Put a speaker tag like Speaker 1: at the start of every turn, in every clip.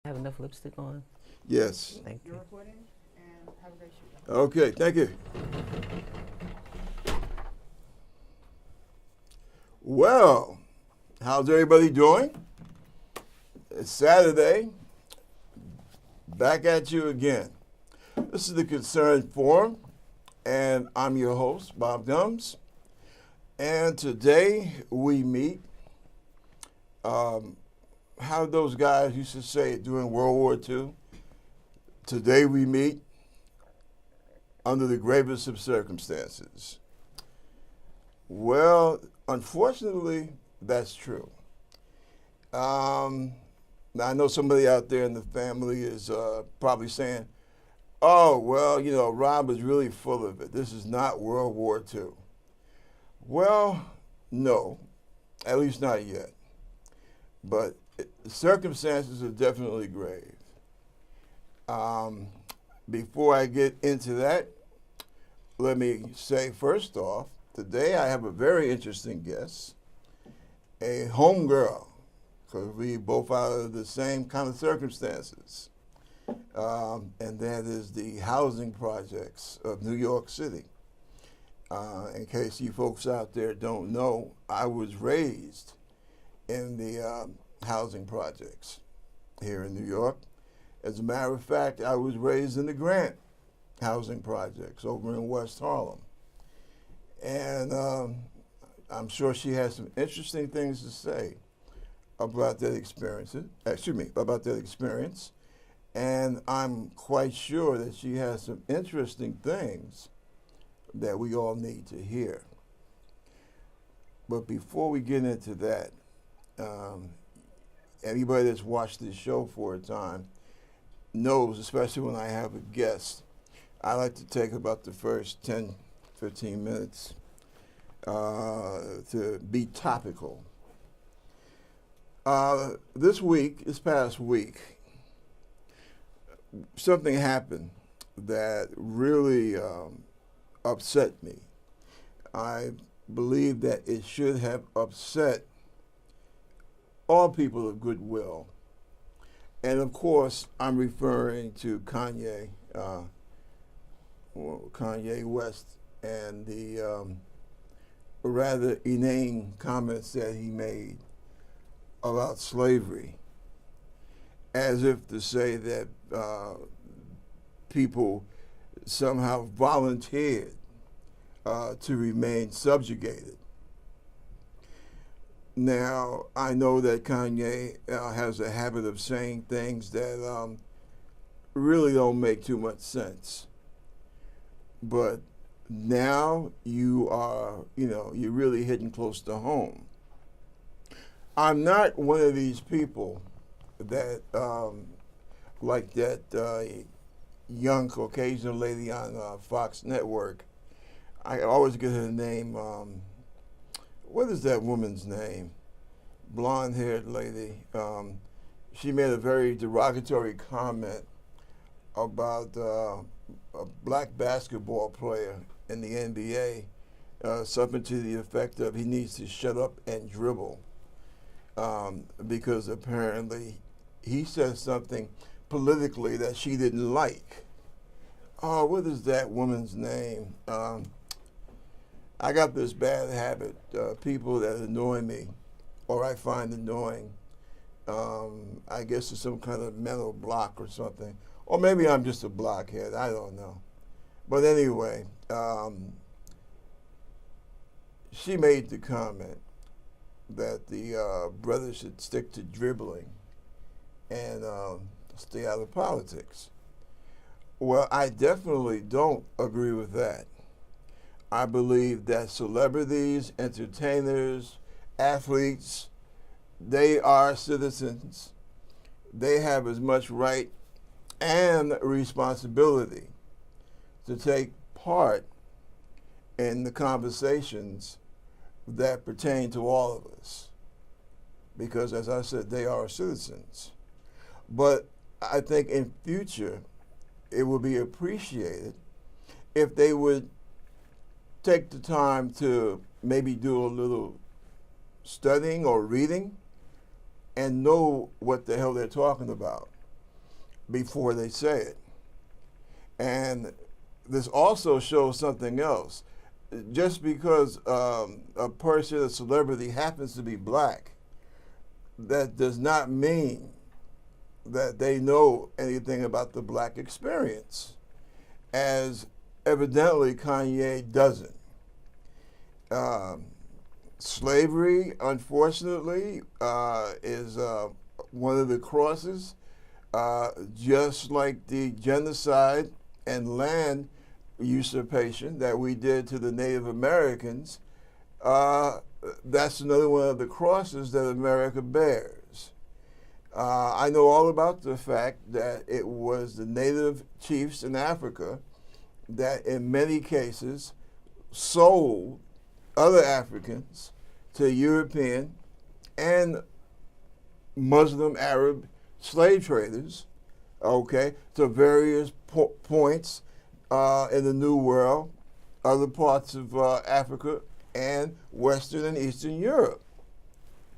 Speaker 1: Have enough lipstick on?
Speaker 2: Yes.
Speaker 1: Thank
Speaker 3: You're
Speaker 1: you.
Speaker 3: recording, and have a great shoot.
Speaker 2: Okay, thank you. Well, how's everybody doing? It's Saturday. Back at you again. This is the Concerned Forum, and I'm your host, Bob Gumbs. And today we meet, how those guys used to say it during World War II. Today we meet under the gravest of circumstances. Well, unfortunately, that's true. Now, I know somebody out there in the family is probably saying, oh, well, you know, Rob was really full of it. This is not World War II. Well, no, at least not yet. But the circumstances are definitely grave. Before I get into that, let me say first off, today I have a very interesting guest, a homegirl, because we both out of the same kind of circumstances, and that is the housing projects of New York City. In case you folks out there don't know, I was raised in the housing projects here in New York. As a matter of fact, I was raised in the Grant housing projects over in West Harlem. And I'm sure she has some interesting things to say about that experience. About that experience. And I'm quite sure that she has some interesting things that we all need to hear. But before we get into that, anybody that's watched this show for a time knows, especially when I have a guest, I like to take about the first 10, 15 minutes to be topical. This past week, something happened that really upset me. I believe that it should have upset all people of goodwill. And of course, I'm referring to Kanye West and the rather inane comments that he made about slavery, as if to say that people somehow volunteered to remain subjugated. Now, I know that Kanye has a habit of saying things that really don't make too much sense. But now you are, you're really hitting close to home. I'm not one of these people that, like that young Caucasian lady on Fox Network. I always get her name. What is that woman's name? Blonde-haired lady. She made a very derogatory comment about a black basketball player in the NBA, something to the effect of he needs to shut up and dribble, because apparently he said something politically that she didn't like. Oh, what is that woman's name? I got this bad habit, people that annoy me or I find annoying, I guess it's some kind of mental block or something. Or maybe I'm just a blockhead, I don't know. But anyway, she made the comment that the brothers should stick to dribbling and stay out of politics. Well, I definitely don't agree with that. I believe that celebrities, entertainers, athletes, they are citizens. They have as much right and responsibility to take part in the conversations that pertain to all of us. Because, as I said, they are citizens. But I think in future, it would be appreciated if they would take the time to maybe do a little studying or reading and know what the hell they're talking about. before they say it. And this also shows something else. Just because a person, a celebrity, happens to be black, that does not mean that they know anything about the black experience, as evidently Kanye doesn't. Slavery, unfortunately, is one of the crosses, just like the genocide and land usurpation that we did to the Native Americans. That's another one of the crosses that America bears. I know all about the fact that it was the native chiefs in Africa that in many cases sold other Africans to European and Muslim Arab slave traders, okay, to various points in the New World, other parts of Africa, and Western and Eastern Europe.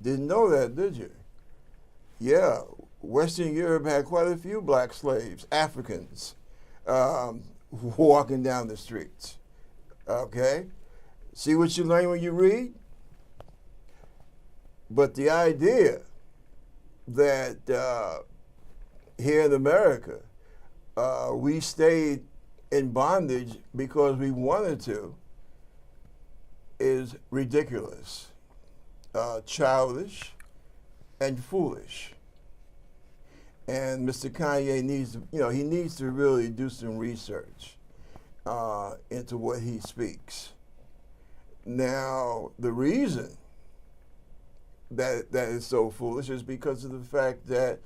Speaker 2: Didn't know that, did you? Yeah, Western Europe had quite a few black slaves, Africans, walking down the streets. Okay? See what you learn when you read? But the idea that here in America, we stayed in bondage because we wanted to is ridiculous, childish, and foolish. And Mr. Kanye needs to, he needs to really do some research into what he speaks. Now, the reason that is so foolish is because of the fact that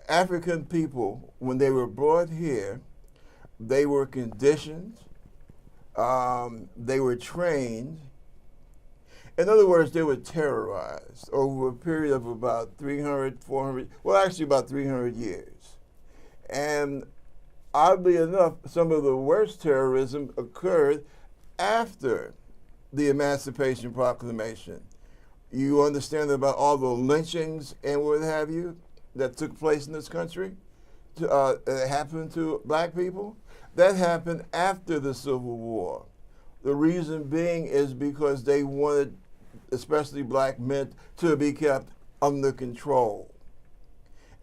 Speaker 2: African people, when they were brought here, they were conditioned, they were trained. In other words, they were terrorized over a period of about 300, 400, well, actually about 300 years. And oddly enough, some of the worst terrorism occurred after the Emancipation Proclamation. You understand about all the lynchings and what have you that took place in this country? That happened to black people? That happened after the Civil War. The reason being is because they wanted, especially black men, to be kept under control.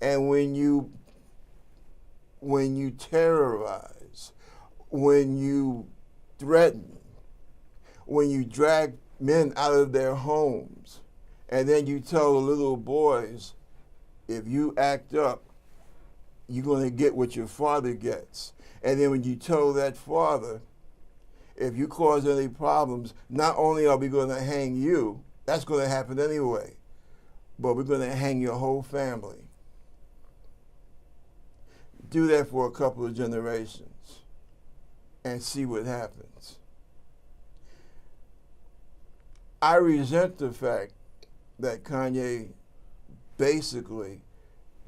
Speaker 2: And when you terrorize, when you threaten, when you drag men out of their homes, and then you tell the little boys, if you act up, you're going to get what your father gets. And then when you tell that father, if you cause any problems, not only are we going to hang you, that's going to happen anyway, but we're going to hang your whole family. Do that for a couple of generations and see what happens. I resent the fact that Kanye basically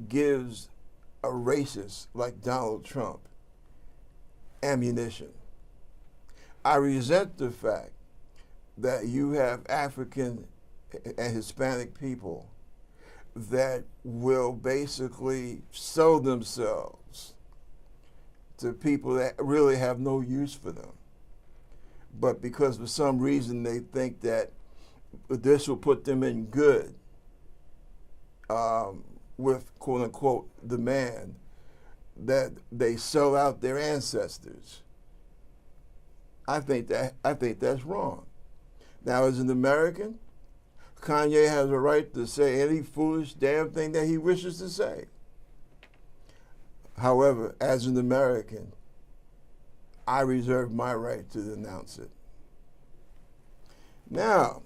Speaker 2: gives a racist like Donald Trump ammunition. I resent the fact that you have African and Hispanic people that will basically sell themselves to people that really have no use for them. But because for some reason they think that this will put them in good with quote unquote the man, that they sell out their ancestors. I think that's wrong. Now, as an American, Kanye has a right to say any foolish damn thing that he wishes to say. However, as an American, I reserve my right to denounce it. Now,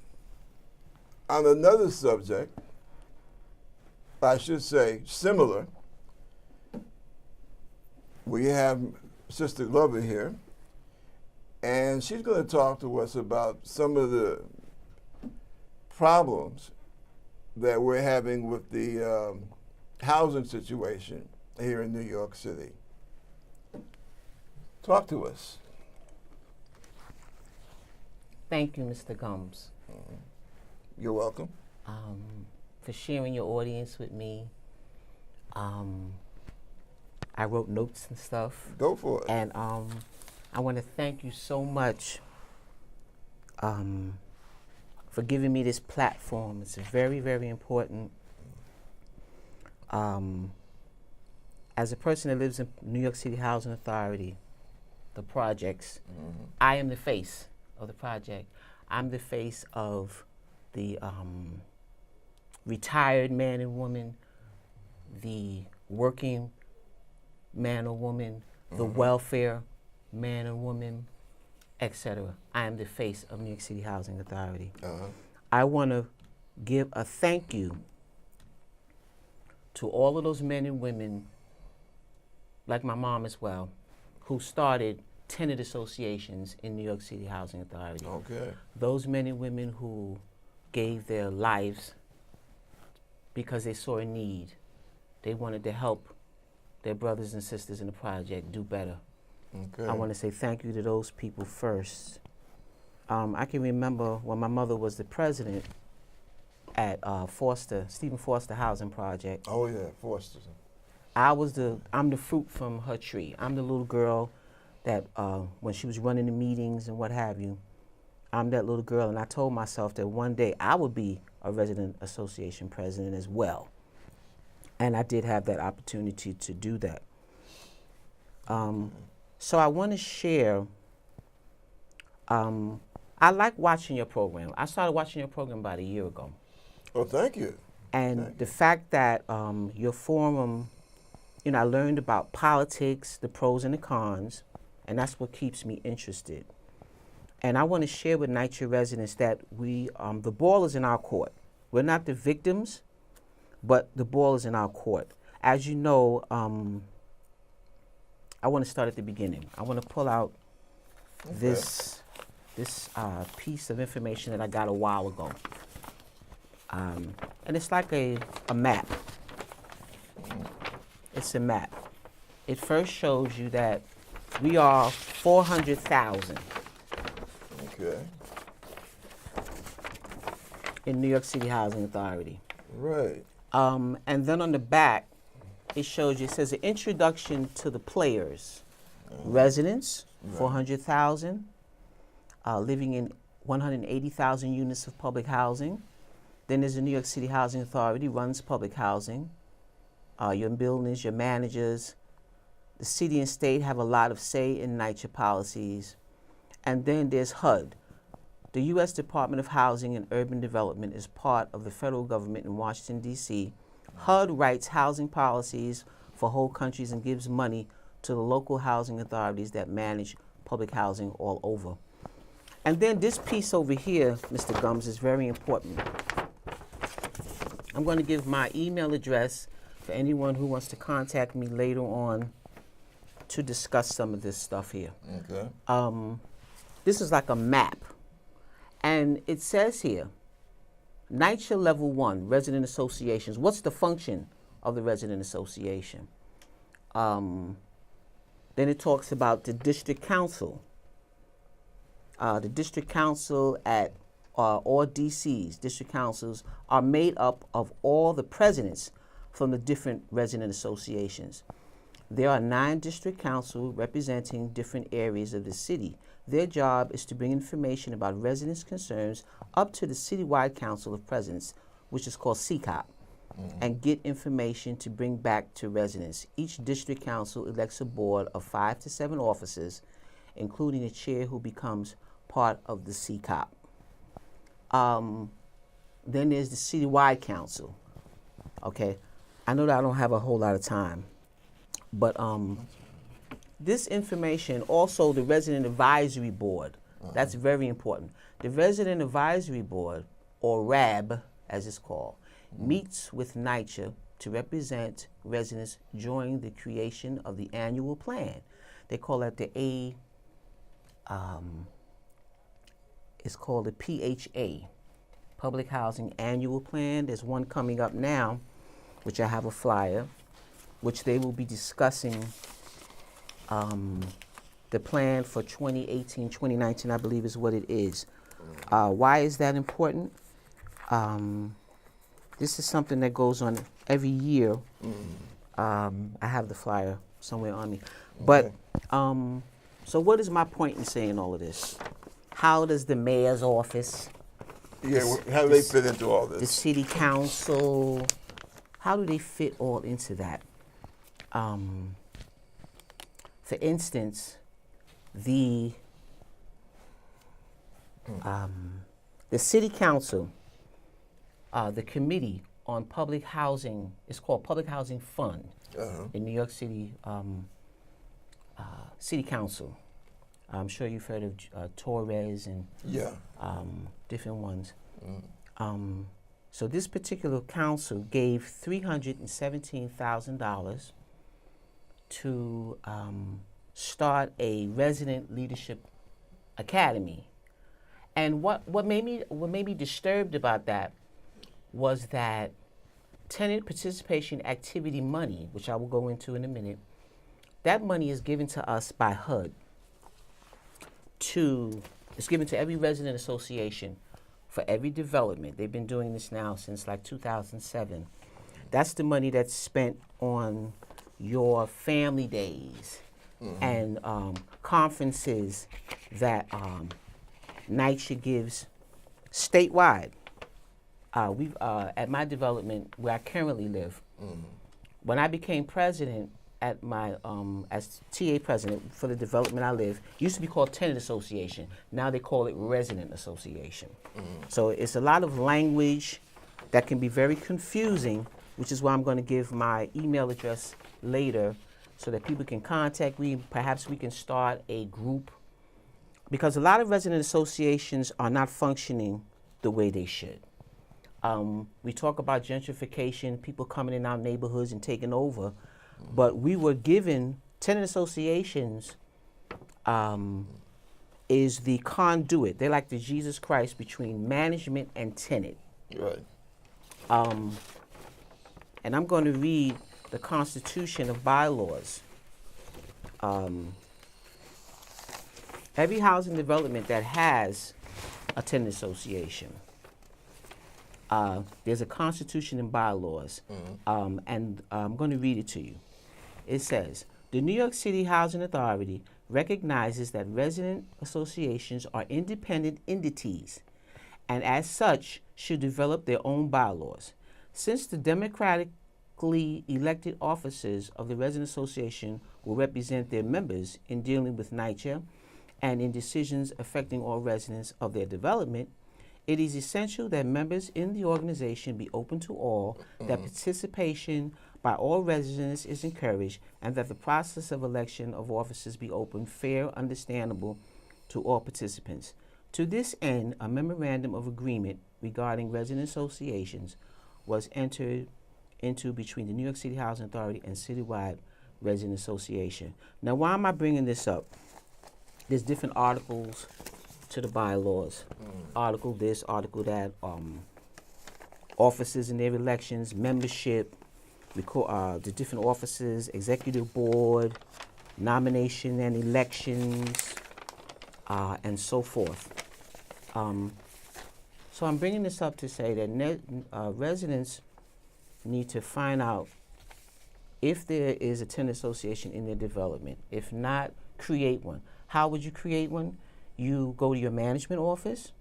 Speaker 2: on another subject, I should say similar, we have Sister Glover here, and she's going to talk to us about some of the problems that we're having with the housing situation here in New York City. Talk to us.
Speaker 1: Thank you, Mr. Gumbs,
Speaker 2: You're welcome.
Speaker 1: for sharing your audience with me. I wrote notes and stuff.
Speaker 2: Go for it.
Speaker 1: And I want to thank you so much for giving me this platform. It's very, very important. As a person that lives in New York City Housing Authority, the projects, I am the face of the project. I'm the face of the retired man and woman, the working man or woman, the welfare man or woman, etc. I am the face of New York City Housing Authority. I want to give a thank you to all of those men and women, like my mom as well, who started tenant associations in New York City Housing Authority.
Speaker 2: Okay.
Speaker 1: Those men and women who gave their lives because they saw a need. They wanted to help their brothers and sisters in the project do better.
Speaker 2: Okay.
Speaker 1: I want to say thank you to those people first. I can remember when my mother was the president at Stephen Foster Housing Project.
Speaker 2: Oh yeah, Foster.
Speaker 1: I'm the fruit from her tree. I'm the little girl that when she was running the meetings and what have you, I'm that little girl, and I told myself that one day I would be a resident association president as well. And I did have that opportunity to do that. So I want to share, I like watching your program. I started watching your program about a year ago.
Speaker 2: Oh, thank you.
Speaker 1: And the fact that your forum, I learned about politics, the pros and the cons, and that's what keeps me interested. And I want to share with NYCHA residents that the ball is in our court. We're not the victims, but the ball is in our court. As you know, I want to start at the beginning. I want to pull out this piece of information that I got a while ago. And it's like a map. It's a map. It first shows you that we are 400,000
Speaker 2: Okay.
Speaker 1: in New York City Housing Authority.
Speaker 2: Right.
Speaker 1: And then on the back, it shows you, it says an introduction to the players. Residents, 400,000, living in 180,000 units of public housing. Then there's the New York City Housing Authority, runs public housing. Your buildings, your managers. The city and state have a lot of say in NYCHA policies. And then there's HUD. The U.S. Department of Housing and Urban Development is part of the federal government in Washington, D.C. HUD writes housing policies for whole countries and gives money to the local housing authorities that manage public housing all over. And then this piece over here, Mr. Gumbs, is very important. I'm going to give my email address for anyone who wants to contact me later on to discuss some of this stuff here.
Speaker 2: Okay.
Speaker 1: This is like a map. And it says here, NYCHA Level 1, resident associations. What's the function of the resident association? Then it talks about the district council. The district council or DCs, district councils, are made up of all the presidents from the different resident associations. There are 9 district councils representing different areas of the city. Their job is to bring information about residents' concerns up to the Citywide Council of Presidents, which is called CCOP, and get information to bring back to residents. Each district council elects a board of 5 to 7 officers, including a chair who becomes part of the CCOP. Then there's the Citywide Council. Okay, I know that I don't have a whole lot of time, but this information, also the Resident Advisory Board, that's very important. The Resident Advisory Board, or RAB as it's called, meets with NYCHA to represent residents during the creation of the annual plan. They call that it's called the PHA, Public Housing Annual Plan. There's one coming up now, which I have a flyer, which they will be discussing the plan for 2018, 2019, I believe is what it is. Why is that important? This is something that goes on every year I have the flyer somewhere on me. But so what is my point in saying all of this? How does the mayor's office,
Speaker 2: How do they fit into all
Speaker 1: the
Speaker 2: this?
Speaker 1: city council, how do they fit all into that? For instance, the city council, the committee on public housing, it's called Public Housing Fund in New York City City Council. I'm sure you've heard of Torres and different ones. So this particular council gave $317,000 to start a resident leadership academy. And what made me disturbed about that was that tenant participation activity money, which I will go into in a minute, that money is given to us by HUD. It's given to every resident association for every development. They've been doing this now since like 2007. That's the money that's spent on your family days and conferences that NYCHA gives statewide. We've at my development where I currently live, when I became president at my as TA president for the development I live, it used to be called Tenant Association. Now they call it Resident Association. So it's a lot of language that can be very confusing, which is why I'm going to give my email address later so that people can contact me. Perhaps we can start a group, because a lot of resident associations are not functioning the way they should. We talk about gentrification, people coming in our neighborhoods and taking over, but we were given, tenant associations is the conduit. They're like the Jesus Christ between management and tenant.
Speaker 2: Right.
Speaker 1: And I'm going to read the Constitution of Bylaws. Every housing development that has a tenant association, there's a Constitution and bylaws, and I'm going to read it to you. It says, the New York City Housing Authority recognizes that resident associations are independent entities and as such should develop their own bylaws. Since the democratically elected officers of the resident association will represent their members in dealing with NYCHA and in decisions affecting all residents of their development, it is essential that members in the organization be open to all, that participation by all residents is encouraged, and that the process of election of officers be open, fair, understandable to all participants. To this end, a memorandum of agreement regarding resident associations was entered into between the New York City Housing Authority and Citywide Resident Association. Now, why am I bringing this up? There's different articles to the bylaws. Article this, article that, officers and their elections, membership, the different offices, executive board, nomination and elections, and so forth. So I'm bringing this up to say that residents need to find out if there is a tenant association in their development. If not, create one. How would you create one? You go to your management office.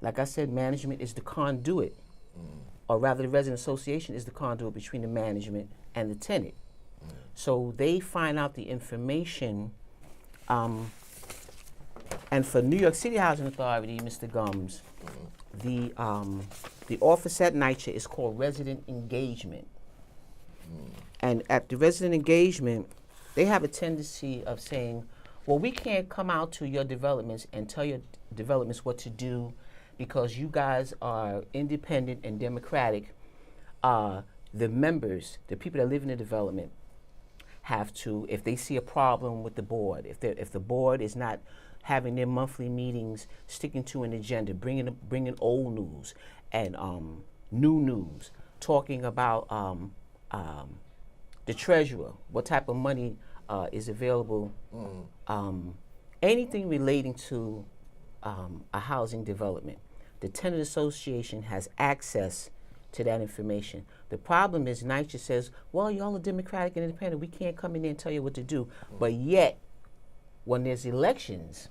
Speaker 1: Like I said, management is the conduit, or rather the resident association is the conduit between the management and the tenant. So they find out the information, and for New York City Housing Authority, Mr. Gumbs, the office at NYCHA is called Resident Engagement. And at the Resident Engagement, they have a tendency of saying, well, we can't come out to your developments and tell your developments what to do because you guys are independent and democratic. The members, the people that live in the development, have to, if they see a problem with the board, if the board is not having their monthly meetings, sticking to an agenda, bringing old news and new news, talking about the treasurer, what type of money is available, anything relating to a housing development. The tenant association has access to that information. The problem is NYCHA says, well, y'all are Democratic and Independent. We can't come in there and tell you what to do. But yet, when there's elections,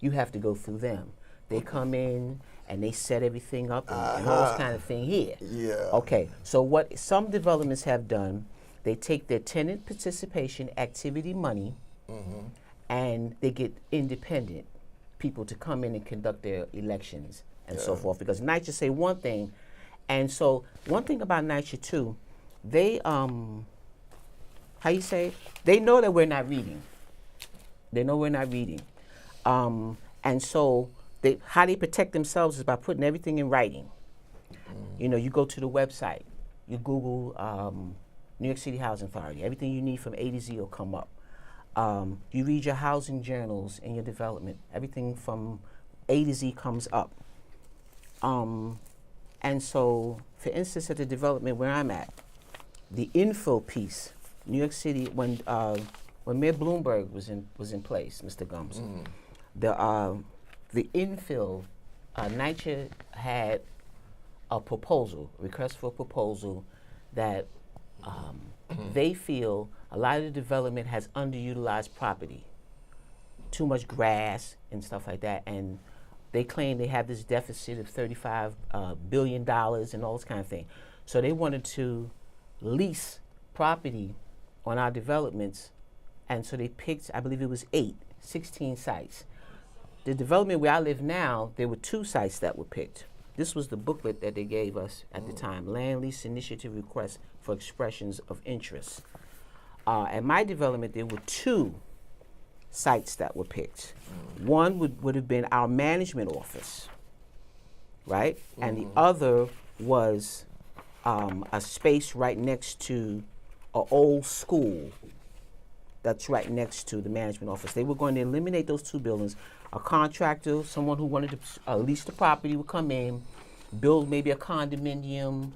Speaker 1: you have to go through them. They come in and they set everything up and all this kind of thing here.
Speaker 2: Yeah.
Speaker 1: Okay, so what some developments have done, they take their tenant participation activity money and they get independent people to come in and conduct their elections and so forth. Because NYCHA say one thing, and so one thing about NYCHA too, they how you say? They know that we're not reading. They know we're not reading, and so how they protect themselves is by putting everything in writing. You know, you go to the website, you Google New York City Housing Authority. Everything you need from A to Z will come up. You read your housing journals and your development. Everything from A to Z comes up. And so, for instance, at the development where I'm at, the infill piece, New York City, when Mayor Bloomberg was in place, Mr. Gumbs, the infill, NYCHA had a proposal, request for a proposal that they feel a lot of the development has underutilized property, too much grass and stuff like that, and they claim they have this deficit of $35 billion and all this kind of thing. So they wanted to lease property on our developments, and so they picked, I believe it was 16 sites. The development where I live now, there were 2 sites that were picked. This was the booklet that they gave us at the time, Land Lease Initiative Request for Expressions of Interest. At my development, there were 2 sites that were picked. One would have been our management office, right? And the other was a space right next to an old school that's right next to the management office. They were going to eliminate those 2 buildings. A contractor, someone who wanted to lease the property would come in, build maybe a condominium,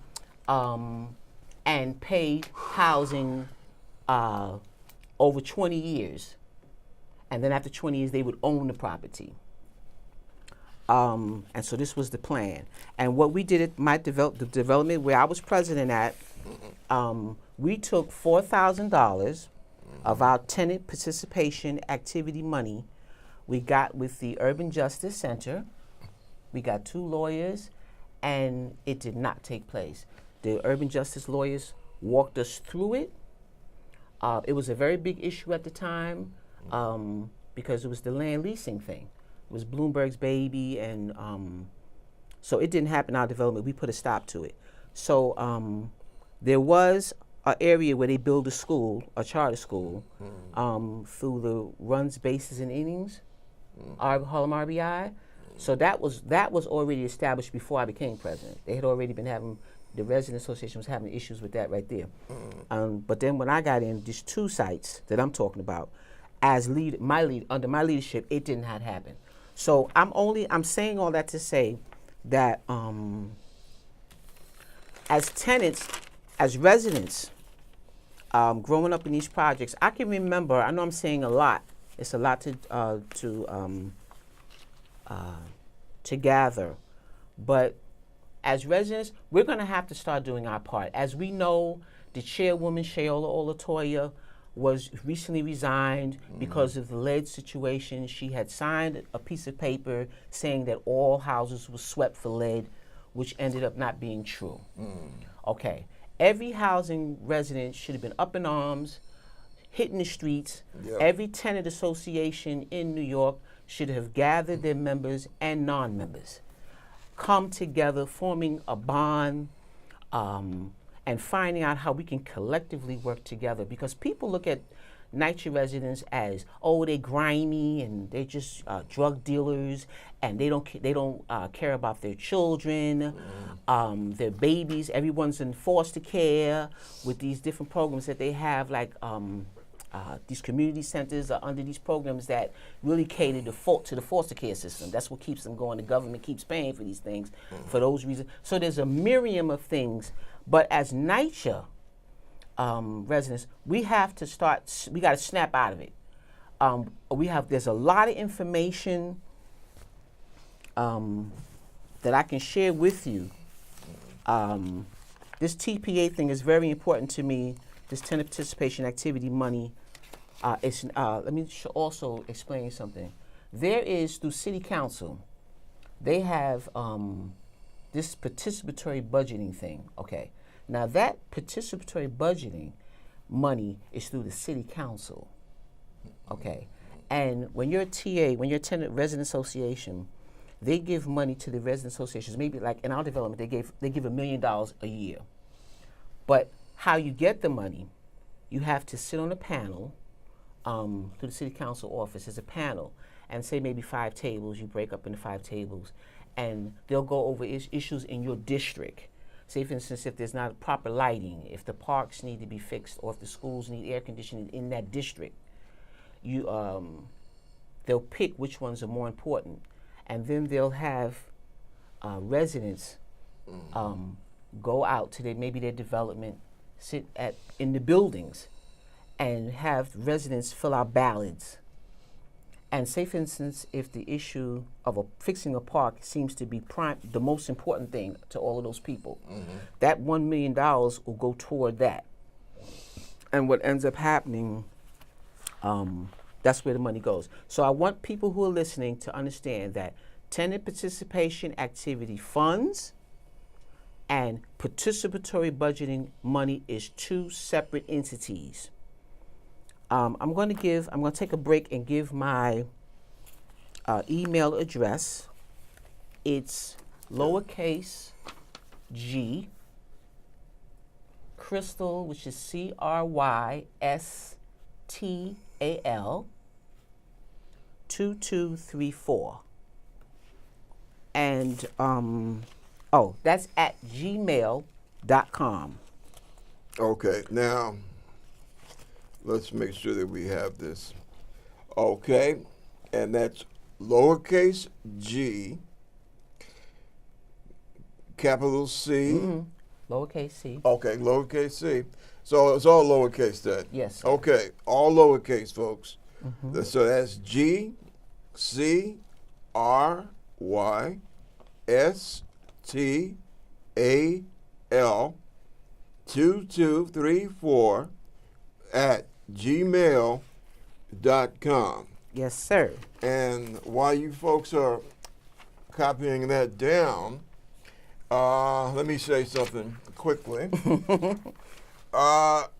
Speaker 1: and pay housing over 20 years. And then after 20 years, they would own the property. And so this was the plan. And what we did at the development where I was president at, we took $4,000 of our tenant participation activity money. We got with the Urban Justice Center. We got 2 lawyers, and it did not take place. The urban justice lawyers walked us through it. It was a very big issue at the time because it was the land leasing thing. It was Bloomberg's baby, and so it didn't happen in our development. We put a stop to it. So there was an area where they built a school, a charter school, through the runs, bases, and innings, Harlem RBI. So that was already established before I became president. They had already been having, the resident association was having issues with that right there. But then when I got in, these 2 sites that I'm talking about, under my leadership, it did not happen. So I'm saying all that to say that as tenants, as residents, growing up in these projects, I can remember, I know I'm saying a lot, it's a lot to gather, but as residents, we're going to have to start doing our part. As we know, the chairwoman, Shayola Olatoya, was recently resigned because of the lead situation. She had signed a piece of paper saying that all houses were swept for lead, which ended up not being true. Okay, every housing resident should have been up in arms, hitting the streets. Every tenant association in New York should have gathered their members and non-members, come together, forming a bond, and finding out how we can collectively work together. Because people look at NYCHA residents as, oh, they're grimy and they're just drug dealers, and they don't care about their children, their babies. Everyone's in foster care with these different programs that they have, like these community centers are under these programs that really cater to the foster care system. That's what keeps them going. The government keeps paying for these things for those reasons. So there's a myriad of things. But as NYCHA residents, we have to start, we got to snap out of it. There's a lot of information that I can share with you This TPA thing is very important to me. This tenant participation activity money. Let me also explain something. There is, through City Council, they have this participatory budgeting thing. Okay. Now that participatory budgeting money is through the City Council. Okay. And when you're a TA, when you're a tenant resident association, they give money to the resident associations. Maybe like in our development, they give $1 million a year. But how you get the money, you have to sit on a panel through the City Council office as a panel, and say maybe 5 tables. You break up into 5 tables, and they'll go over issues in your district. Say, for instance, if there's not proper lighting, if the parks need to be fixed, or if the schools need air conditioning in that district, they'll pick which ones are more important, and then they'll have residents go out to maybe their development, sit in the buildings, and have residents fill out ballots. And say, for instance, if the issue of fixing a park seems to be the most important thing to all of those people, that $1 million will go toward that. And what ends up happening, that's where the money goes. So I want people who are listening to understand that tenant participation activity funds and participatory budgeting money is 2 separate entities. I'm going to take a break and give my email address. It's lowercase g, Crystal, which is CRYSTAL, 2234. And, that's at gmail.com.
Speaker 2: Okay, now let's make sure that we have this. Okay, and that's lowercase g, capital C.
Speaker 1: Lowercase c.
Speaker 2: Okay, lowercase c. So it's all lowercase then?
Speaker 1: Yes, sir.
Speaker 2: Okay, all lowercase, folks. So that's G, C, R, Y, S, T, A, L, 2234 at gmail.com.
Speaker 1: Yes, sir.
Speaker 2: And while you folks are copying that down, let me say something quickly. For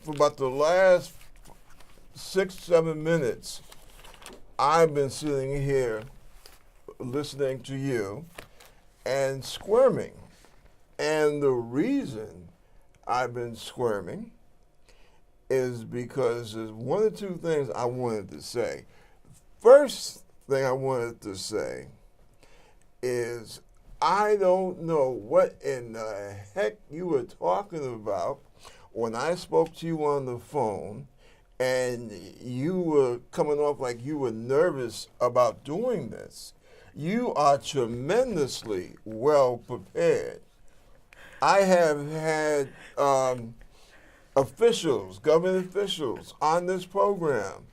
Speaker 2: about the last 6-7 minutes, I've been sitting here listening to you and squirming. And the reason I've been squirming is because there's 1 or 2 things I wanted to say. First thing I wanted to say is I don't know what in the heck you were talking about when I spoke to you on the phone and you were coming off like you were nervous about doing this. You are tremendously well prepared. I have had officials, government officials, on this program,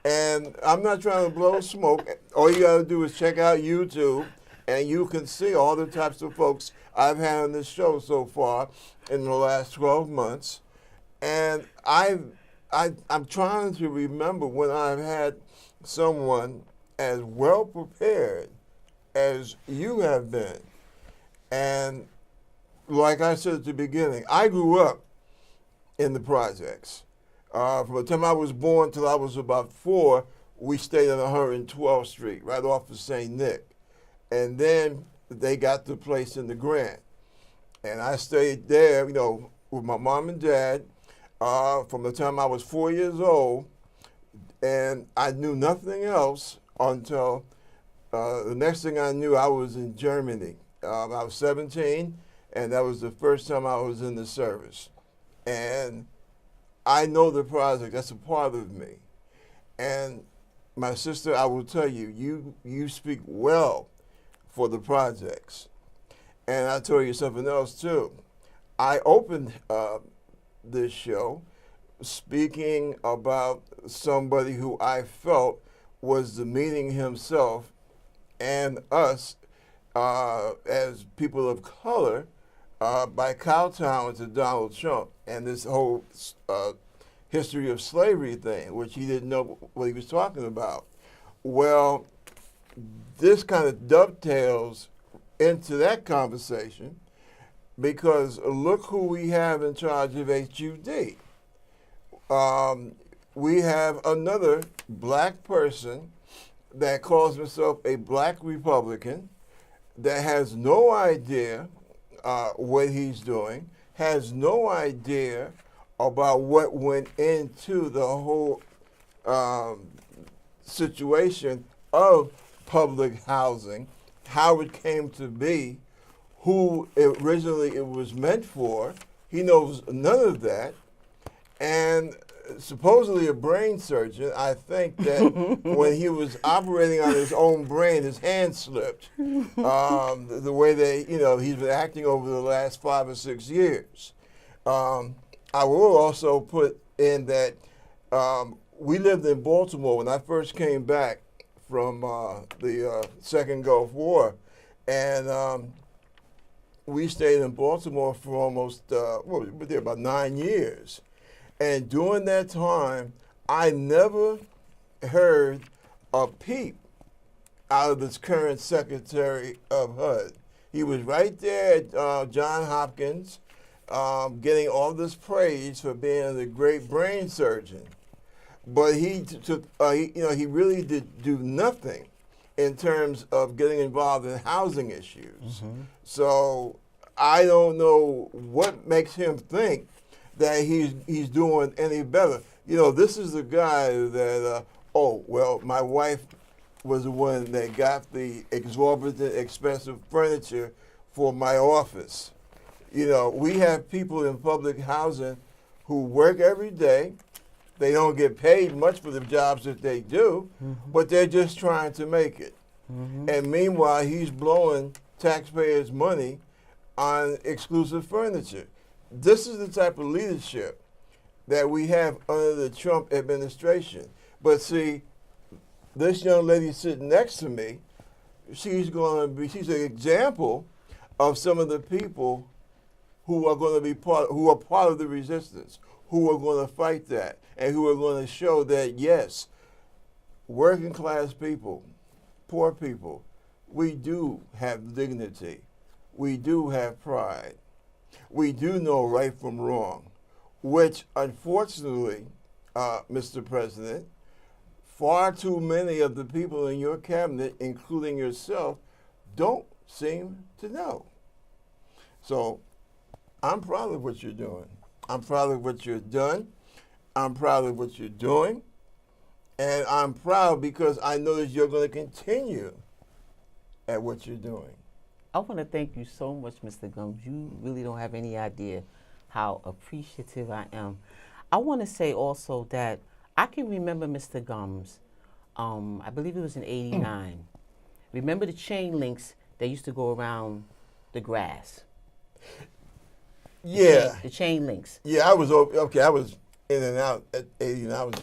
Speaker 2: and I'm not trying to blow smoke. All you got to do is check out YouTube, and you can see all the types of folks I've had on this show so far in the last 12 months. And I'm trying to remember when I've had someone as well prepared as you have been. And like I said at the beginning, I grew up in the projects. From the time I was born till I was about 4, we stayed on 112th Street, right off of St. Nick. And then they got the place in the Grant. And I stayed there, with my mom and dad from the time I was 4 years old. And I knew nothing else until the next thing I knew, I was in Germany. I was 17, and that was the first time I was in the service. And I know the project. That's a part of me. And my sister, I will tell you, you speak well for the projects. And I'll tell you something else, too. I opened this show speaking about somebody who I felt was the meeting himself and us as people of color by kowtowing to Donald Trump and this whole history of slavery thing, which he didn't know what he was talking about. Well, this kind of dovetails into that conversation because look who we have in charge of HUD. We have another black person that calls himself a black Republican that has no idea what he's doing, has no idea about what went into the whole situation of public housing, how it came to be, who originally it was meant for. He knows none of that. And supposedly a brain surgeon, I think that when he was operating on his own brain, his hand slipped. The way he's been acting over the last 5 or 6 years. I will also put in that we lived in Baltimore when I first came back from the Second Gulf War, and we stayed in Baltimore for almost, we were there about 9 years. And during that time, I never heard a peep out of this current Secretary of HUD. He was right there at Johns Hopkins, getting all this praise for being the great brain surgeon. But he really did do nothing in terms of getting involved in housing issues. Mm-hmm. So I don't know what makes him think that he's doing any better. This is the guy that, my wife was the one that got the exorbitant expensive furniture for my office. We have people in public housing who work every day. They don't get paid much for the jobs that they do, but they're just trying to make it. Mm-hmm. And meanwhile, he's blowing taxpayers' money on exclusive furniture. This is the type of leadership that we have under the Trump administration. But see, this young lady sitting next to me, she's an example of some of the people who are going to be part of the resistance, who are going to fight that, and who are going to show that, yes, working class people, poor people, we do have dignity. We do have pride. We do know right from wrong, which unfortunately, Mr. President, far too many of the people in your cabinet, including yourself, don't seem to know. So I'm proud of what you're doing. I'm proud of what you've done. I'm proud of what you're doing. And I'm proud because I know that you're going to continue at what you're doing.
Speaker 1: I want to thank you so much, Mr. Gumbs. You really don't have any idea how appreciative I am. I want to say also that I can remember Mr. Gumbs, I believe it was in '89. Remember the chain links that used to go around the grass?
Speaker 2: Yeah.
Speaker 1: The chain links.
Speaker 2: Yeah, I was in and out at '89. I was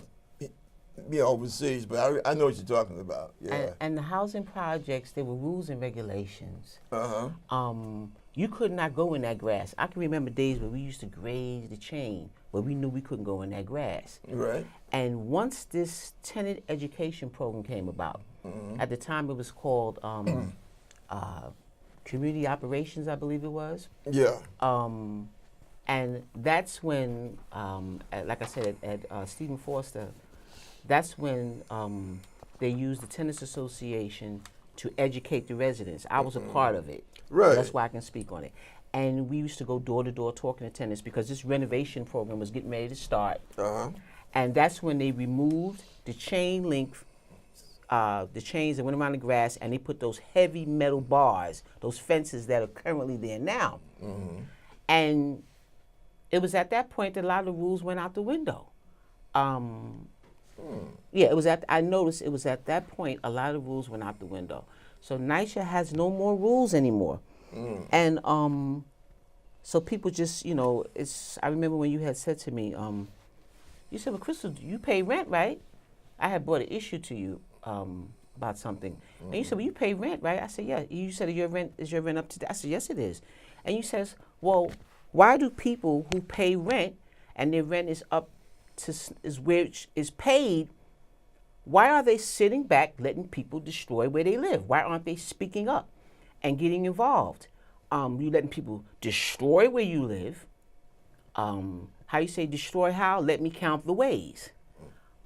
Speaker 2: overseas, but I know what you're talking about. Yeah.
Speaker 1: And the housing projects, there were rules and regulations.
Speaker 2: Uh-huh.
Speaker 1: You could not go in that grass. I can remember days where we used to graze the chain, but we knew we couldn't go in that grass.
Speaker 2: Right.
Speaker 1: And once this tenant education program came about, at the time it was called community operations, I believe it was.
Speaker 2: Yeah.
Speaker 1: And that's when, like I said, at Stephen Foster, that's when they used the Tenants Association to educate the residents. I was a part of it.
Speaker 2: Right.
Speaker 1: So that's why I can speak on it. And we used to go door to door talking to tenants because this renovation program was getting ready to start.
Speaker 2: Uh-huh.
Speaker 1: And that's when they removed the chain link, the chains that went around the grass, and they put those heavy metal bars, those fences that are currently there now. Mm-hmm. And it was at that point that a lot of the rules went out the window. Yeah, I noticed it was at that point a lot of rules went out the window. So NYCHA has no more rules anymore. And so people just, I remember when you had said to me, you said, well, Crystal, you pay rent, right? I had brought an issue to you about something. And you said, well, you pay rent, right? I said, yeah. You said, is your rent up to date? I said, yes, it is. And you says, well, why do people who pay rent and their rent is up to is which is paid, why are they sitting back letting people destroy where they live? Why aren't they speaking up and getting involved? You letting people destroy where you live. How you say destroy how? Let me count the ways.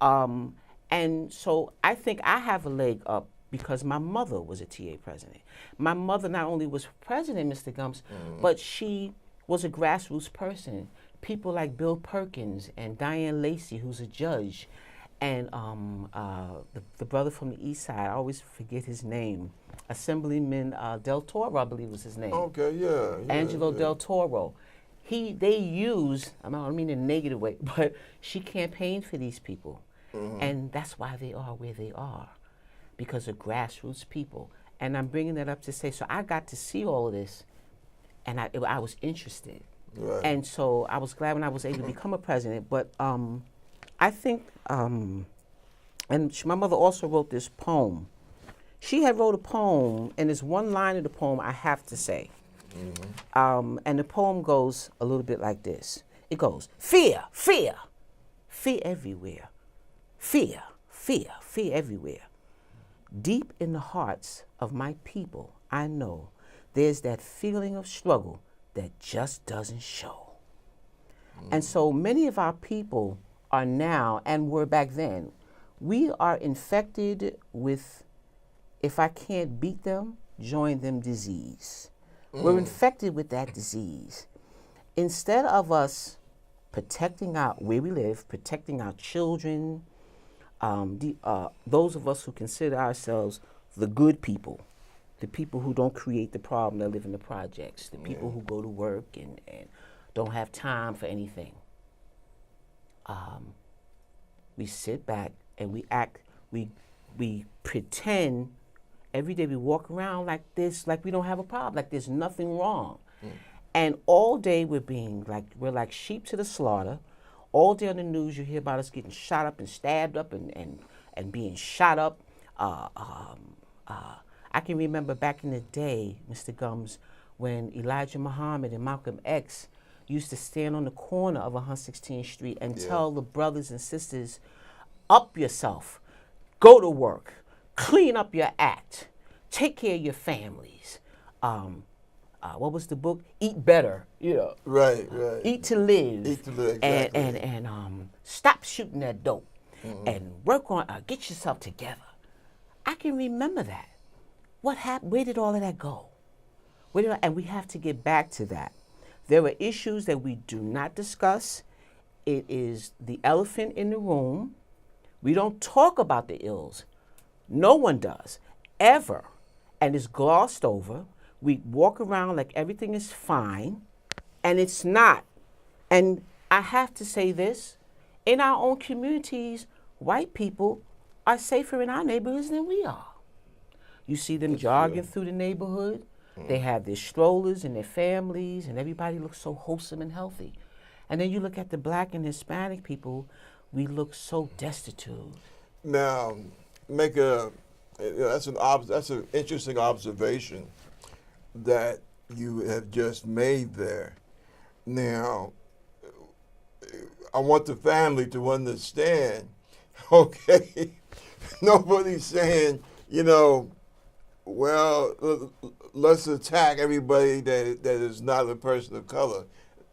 Speaker 1: And so I think I have a leg up because my mother was a TA president. My mother not only was president, Mr. Gumbs, but she was a grassroots person. People like Bill Perkins and Diane Lacey, who's a judge, and the brother from the East Side, I always forget his name, Assemblyman Del Toro, I believe was his name.
Speaker 2: Okay, yeah.
Speaker 1: Angelo Del Toro. They used, I don't mean in a negative way, but she campaigned for these people. And that's why they are where they are, because of grassroots people. And I'm bringing that up to say, so I got to see all of this, and I was interested.
Speaker 2: Right.
Speaker 1: And so I was glad when I was able to become a president. But I think, and my mother also wrote this poem. She had wrote a poem, and there's one line of the poem I have to say. And the poem goes a little bit like this. It goes, fear, fear, fear everywhere. Fear, fear, fear everywhere. Deep in the hearts of my people, I know there's that feeling of struggle that just doesn't show. And so many of our people are now, and were back then, we are infected with, if I can't beat them, join them disease. We're infected with that disease. Instead of us protecting where we live, protecting our children, those of us who consider ourselves the good people, the people who don't create the problem that live in the projects, the people who go to work and don't have time for anything. We sit back and we act, we pretend every day. We walk around like this, like we don't have a problem, like there's nothing wrong. And all day we're like sheep to the slaughter. All day on the news you hear about us getting shot up and stabbed up and being shot up. I can remember back in the day, Mr. Gumbs, when Elijah Muhammad and Malcolm X used to stand on the corner of 116th Street and tell the brothers and sisters, up yourself, go to work, clean up your act, take care of your families. What was the book? Eat better,
Speaker 2: Right.
Speaker 1: Eat to live.
Speaker 2: Eat to live, exactly.
Speaker 1: And stop shooting that dope and work on, get yourself together. I can remember that. What happened? Where did all of that go? And we have to get back to that. There are issues that we do not discuss. It is the elephant in the room. We don't talk about the ills. No one does, ever. And it's glossed over. We walk around like everything is fine, and it's not. And I have to say this, in our own communities, white people are safer in our neighborhoods than we are. You see them jogging through the neighborhood. They have their strollers and their families, and everybody looks so wholesome and healthy. And then you look at the Black and Hispanic people, we look so destitute.
Speaker 2: Now, that's an interesting observation that you have just made there. Now, I want the family to understand, okay, nobody's saying, well, let's attack everybody that is not a person of color.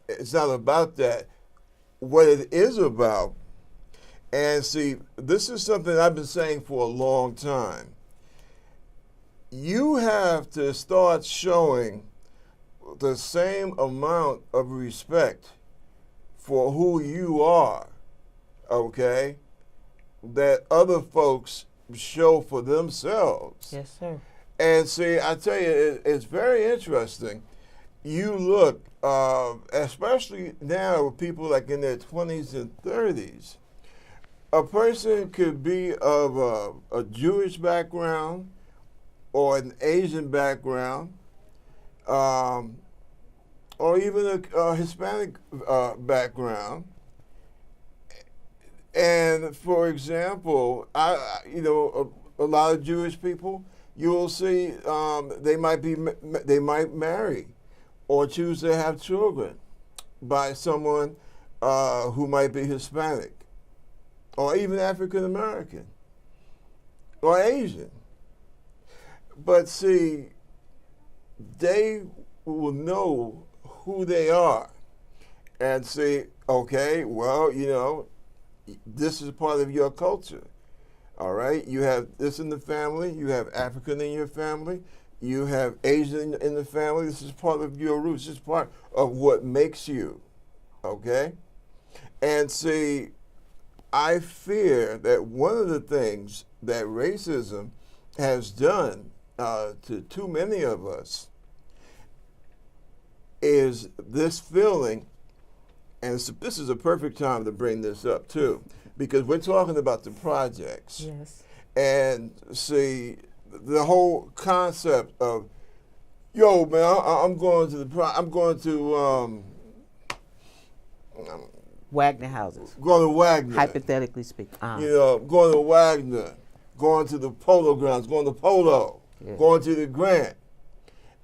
Speaker 2: It's not about that. What it is about, and see, this is something I've been saying for a long time. You have to start showing the same amount of respect for who you are, okay, that other folks show for themselves.
Speaker 1: Yes, sir.
Speaker 2: And see, I tell you, it's very interesting. You look, especially now with people like in their 20s and 30s, a person could be of a Jewish background or an Asian background, or even a Hispanic background. And for example, a lot of Jewish people, you will see they might marry or choose to have children by someone who might be Hispanic or even African American or Asian. But see, they will know who they are and say, okay, well, you know, this is part of your culture. All right, you have this in the family, you have African in your family, you have Asian in the family. This is part of your roots. This is part of what makes you, okay? And see, I fear that one of the things that racism has done to too many of us is this feeling, and this is a perfect time to bring this up too, because we're talking about the projects.
Speaker 1: Yes.
Speaker 2: And see, the whole concept of, yo, man, I'm going to
Speaker 1: Wagner houses,
Speaker 2: going to Wagner.
Speaker 1: hypothetically speaking.
Speaker 2: You know, going to Wagner, going to the polo grounds, going to polo,
Speaker 1: Yeah.
Speaker 2: going to the Grant.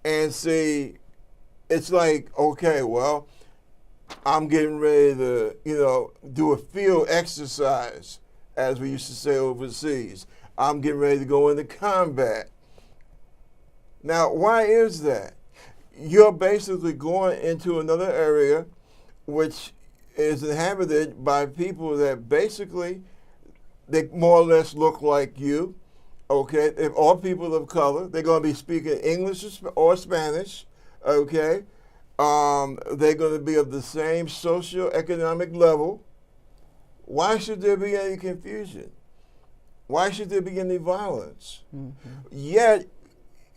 Speaker 2: And see, it's like, okay, well, I'm getting ready to, you know, do a field exercise, as we used to say overseas. I'm getting ready to go into combat. Now, why is that? You're basically going into another area which is inhabited by people that basically, they more or less look like you, okay? If all people of color, they're going to be speaking English or Spanish, okay? They're going to be of the same socioeconomic level. Why should there be any confusion? Why should there be any violence? Mm-hmm. Yet,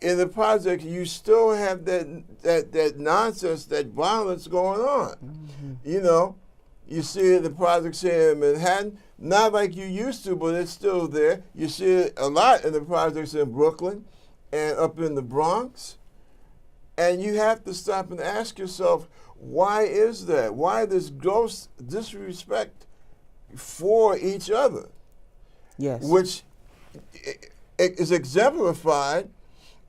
Speaker 2: in the project, you still have that nonsense, that violence going on. Mm-hmm. You know, you see the projects here in Manhattan, not like you used to, but it's still there. You see it a lot in the projects in Brooklyn and up in the Bronx. And you have to stop and ask yourself, why is that? Why this gross disrespect for each other?
Speaker 1: Yes.
Speaker 2: Which is exemplified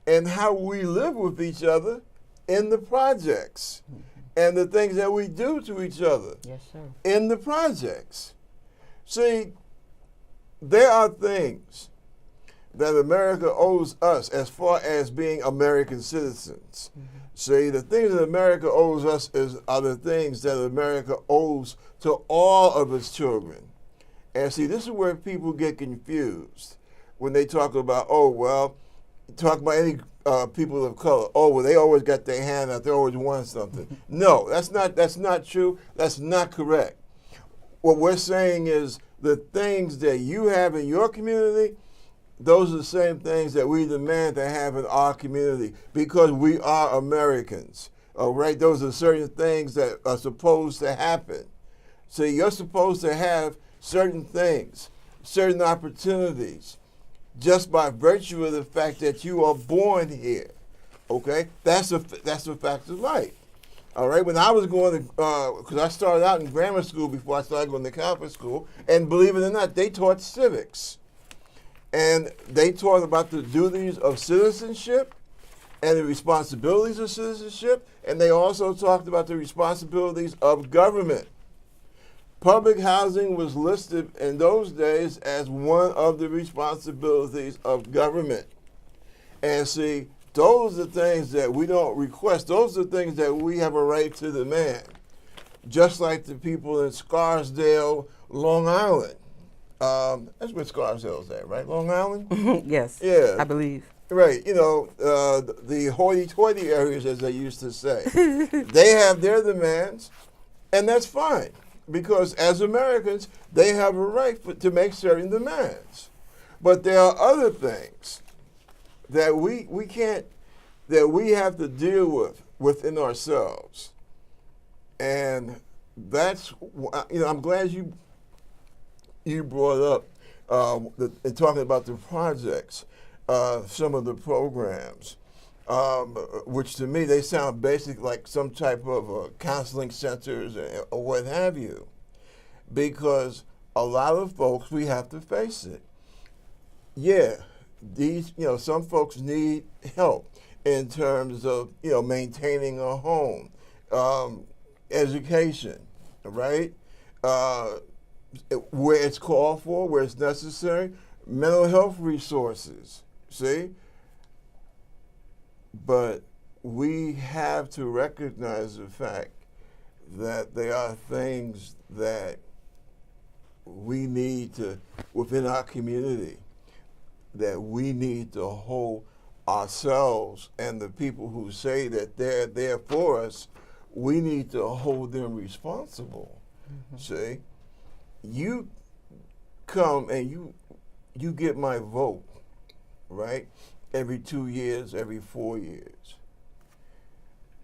Speaker 2: in how we live with each other in the projects, mm-hmm. and the things that we do to each other,
Speaker 1: yes, sir.
Speaker 2: In the projects. See, there are things that America owes us as far as being American citizens. Mm-hmm. See, the things that America owes us are the things that America owes to all of its children. And see, this is where people get confused when they talk about, oh, well, talk about any people of color. Oh, well, they always got their hand out. They always want something. No, that's not true. That's not correct. What we're saying is the things that you have in your community, those are the same things that we demand to have in our community because we are Americans. All right? Those are certain things that are supposed to happen. So you're supposed to have certain things, certain opportunities, just by virtue of the fact that you are born here. Okay? That's a fact of life. All right? When I was going to, because I started out in grammar school before I started going to Catholic school, and believe it or not, they taught civics. And they taught about the duties of citizenship and the responsibilities of citizenship, and they also talked about the responsibilities of government. Public housing was listed in those days as one of the responsibilities of government. And see, those are things that we don't request. Those are things that we have a right to demand. Just like the people in Scarsdale, Long Island. That's where Scarsdale's at, right? Long Island?
Speaker 1: Yes.
Speaker 2: Yeah.
Speaker 1: I believe.
Speaker 2: Right. You know, the hoity-toity areas, as they used to say. They have their demands, and that's fine. Because as Americans, they have a right to make certain demands. But there are other things that we can't, that we have to deal with within ourselves. And that's, you know, I'm glad you brought up in talking about the projects, some of the programs, which to me, they sound basic, like some type of counseling centers or what have you. Because a lot of folks, we have to face it. Yeah, these, some folks need help in terms of, maintaining a home, education, right? Where it's called for, where it's necessary, mental health resources, see? But we have to recognize the fact that there are things that we need to, within our community, that we need to hold ourselves and the people who say that they're there for us, we need to hold them responsible. See? You come and you get my vote, right? Every 2 years, every 4 years.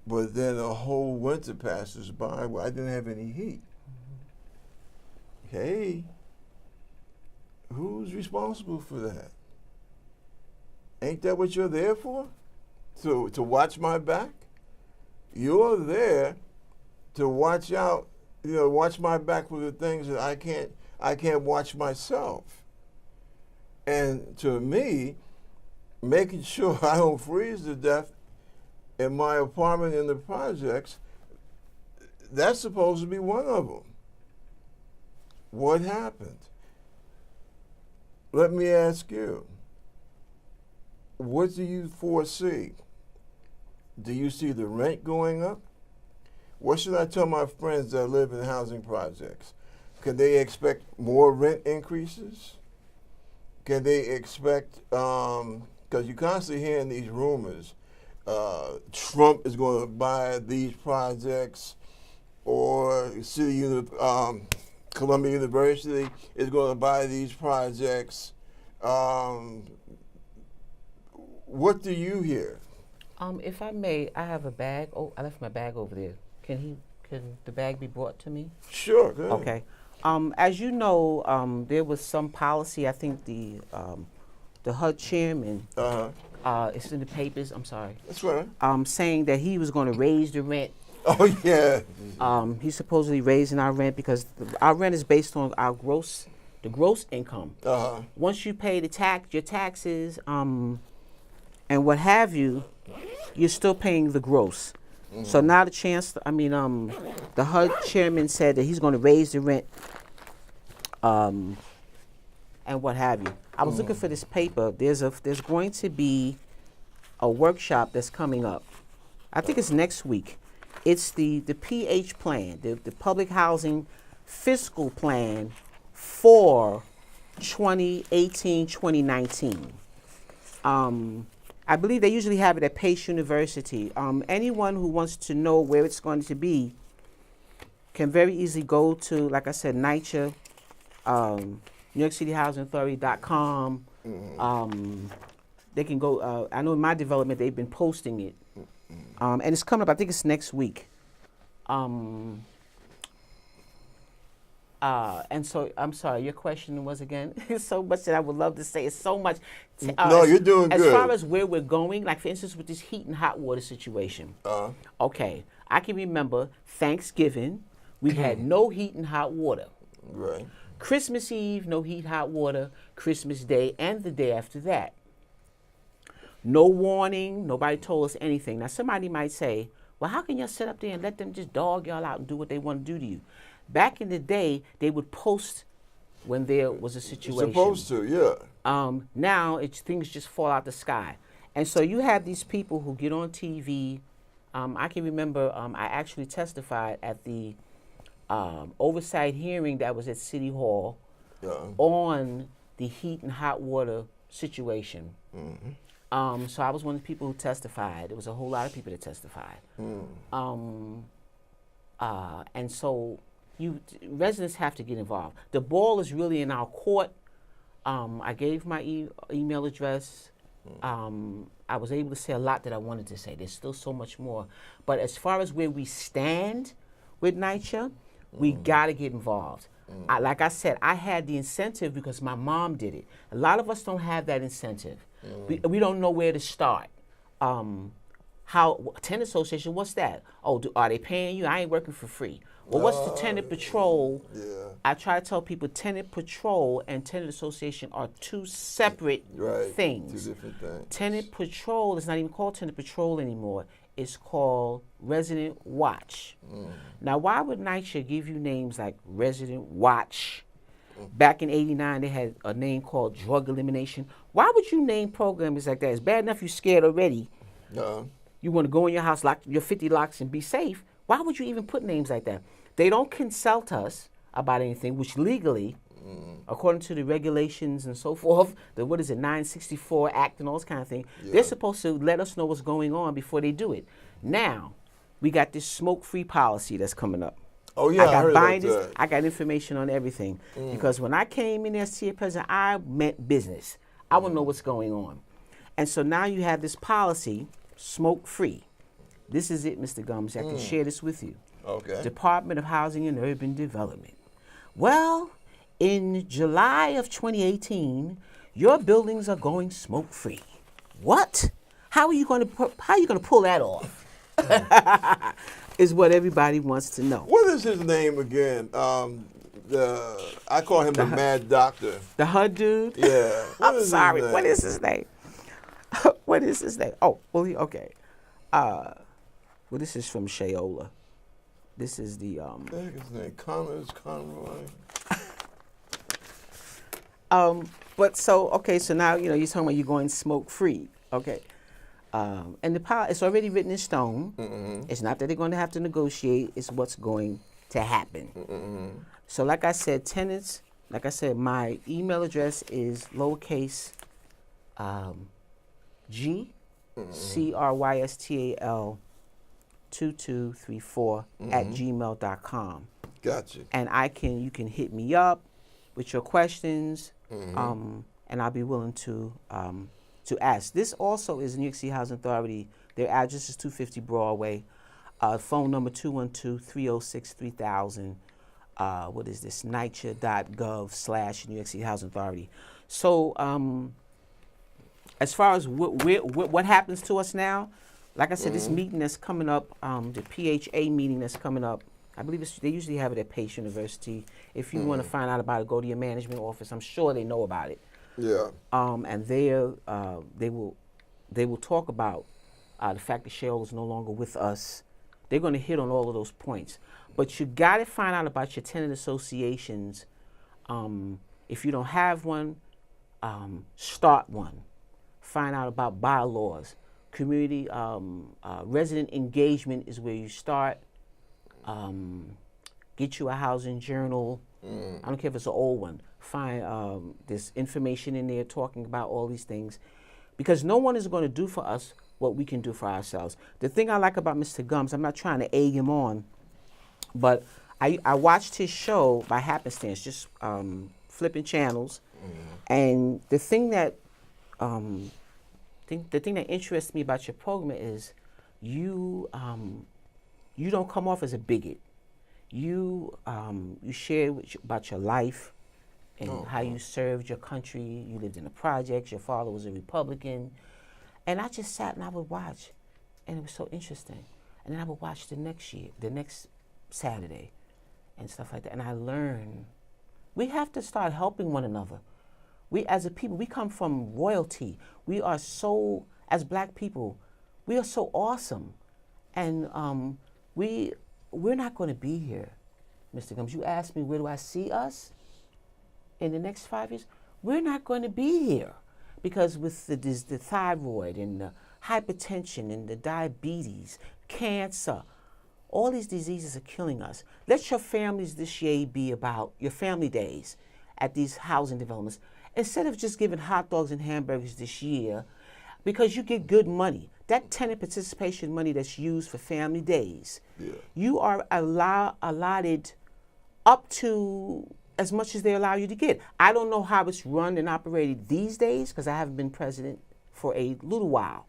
Speaker 2: But then a whole winter passes by where I didn't have any heat. Hey, who's responsible for that? Ain't that what you're there for? To watch my back? You're there to watch out, watch my back for the things that I can't watch myself. And to me, making sure I don't freeze to death in my apartment in the projects, that's supposed to be one of them. What happened? Let me ask you, what do you foresee? Do you see the rent going up? What should I tell my friends that live in housing projects? Can they expect more rent increases? Can they expect, because you're constantly hearing these rumors, Trump is going to buy these projects, or Columbia University is going to buy these projects. What do you hear?
Speaker 1: If I may, I have a bag. Oh, I left my bag over there. Can the bag be brought to me?
Speaker 2: Sure. Go ahead.
Speaker 1: Okay. As you know, there was some policy. I think the HUD chairman. It's in the papers. I'm sorry.
Speaker 2: That's right.
Speaker 1: Saying that he was going to raise the rent.
Speaker 2: Oh yeah.
Speaker 1: He's supposedly raising our rent because our rent is based on the gross income. Once you pay your taxes, and what have you, you're still paying the gross. So now the HUD chairman said that he's going to raise the rent, and what have you. I was looking for this paper. There's going to be a workshop that's coming up. I think it's next week. It's the PH plan, the public housing fiscal plan for 2018-2019. I believe they usually have it at Pace University. Anyone who wants to know where it's going to be can very easily go to, like I said, NYCHA, NewYorkCityHousingAuthority.com. They can go, I know in my development they've been posting it. And it's coming up, I think it's next week. And so, I'm sorry, your question was again? It's so much that I would love to say. It's so much.
Speaker 2: No, you're doing good.
Speaker 1: As far as where we're going, like for instance with this heat and hot water situation. Okay, I can remember Thanksgiving, we had no heat and hot water.
Speaker 2: Right.
Speaker 1: Christmas Eve, no heat, hot water. Christmas Day and the day after that. No warning, nobody told us anything. Now somebody might say, well, how can y'all sit up there and let them just dog y'all out and do what they want to do to you? Back in the day, they would post when there was a situation.
Speaker 2: Supposed to, yeah.
Speaker 1: Now things just fall out the sky. And so you have these people who get on TV. I can remember I actually testified at the oversight hearing that was at City Hall on the heat and hot water situation. So I was one of the people who testified. There was a whole lot of people that testified. And so residents have to get involved. The ball is really in our court. I gave my email address. I was able to say a lot that I wanted to say. There's still so much more. But as far as where we stand with NYCHA, we got to get involved. Like I said, I had the incentive because my mom did it. A lot of us don't have that incentive. We don't know where to start. Tenant association, what's that? Oh, are they paying you? I ain't working for free. Well, what's the tenant patrol?
Speaker 2: Yeah.
Speaker 1: I try to tell people tenant patrol and tenant association are two separate
Speaker 2: Right.
Speaker 1: things.
Speaker 2: Two different things.
Speaker 1: Tenant patrol is not even called tenant patrol anymore. It's called resident watch. Now, why would NYCHA give you names like resident watch? Back in '89, they had a name called drug elimination. Why would you name programs like that? It's bad enough you're scared already. You want to go in your house, lock your 50 locks, and be safe. Why would you even put names like that? They don't consult us about anything, which legally, according to the regulations and so forth, the 964 Act and all this kind of thing, they're supposed to let us know what's going on before they do it. Now, we got this smoke-free policy that's coming up.
Speaker 2: Oh, yeah,
Speaker 1: I got
Speaker 2: heard
Speaker 1: binders,
Speaker 2: about that.
Speaker 1: I got information on everything. Because when I came in as TA president, I meant business. I want to know what's going on. And so now you have this policy, smoke-free. This is it, Mr. Gumbs. I can share this with you.
Speaker 2: Okay.
Speaker 1: Department of Housing and Urban Development. Well, in July of 2018, your buildings are going smoke-free. What? How are you going to pull that off? Is what everybody wants to know.
Speaker 2: What is his name again? I call him the Mad Doctor.
Speaker 1: The HUD dude?
Speaker 2: Yeah.
Speaker 1: I'm sorry. What is his name? What is his name? Oh, well, okay. Well, this is from Shayola. This is the
Speaker 2: I think his name Conroy.
Speaker 1: But so okay, so now you're talking about you going smoke free, okay? And it's already written in stone. It's not that they're going to have to negotiate. It's what's going to happen. So like I said, tenants. Like I said, my email address is lowercase G CRYSTAL 2234 at gmail.com.
Speaker 2: Gotcha.
Speaker 1: And you can hit me up with your questions, and I'll be willing to ask. This also is New York City Housing Authority. Their address is 250 Broadway. Phone number 212-306-3000. What is this? NYCHA.gov/New York City Housing Authority. So as far as what happens to us now, like I said, this meeting that's coming up, the PHA meeting that's coming up, I believe they usually have it at Pace University. If you want to find out about it, go to your management office. I'm sure they know about it.
Speaker 2: Yeah.
Speaker 1: And they will talk about the fact that Cheryl is no longer with us. They're going to hit on all of those points. But you got to find out about your tenant associations. If you don't have one, start one. Find out about bylaws. Community resident engagement is where you start. Get you a housing journal. I don't care if it's an old one. Find this information in there talking about all these things, because no one is going to do for us what we can do for ourselves. The thing I like about Mr. Gumbs, I'm not trying to egg him on, but I watched his show by happenstance, just flipping channels, and the thing that interests me about your program is you don't come off as a bigot. You share about your life and how you served your country. You lived in the projects. Your father was a Republican. And I just sat and I would watch, and it was so interesting. And then I would watch the next Saturday, and stuff like that. And I learned we have to start helping one another. We, as a people, we come from royalty. We are so, as black people, we are so awesome. And we're not going to be here, Mr. Gumbs. You asked me, where do I see us in the next 5 years? We're not going to be here, because with the thyroid and the hypertension and the diabetes, cancer, all these diseases are killing us. Let your families this year be about your family days at these housing developments, instead of just giving hot dogs and hamburgers this year, because you get good money. That tenant participation money that's used for family days, you are allotted up to as much as they allow you to get. I don't know how it's run and operated these days, because I haven't been president for a little while.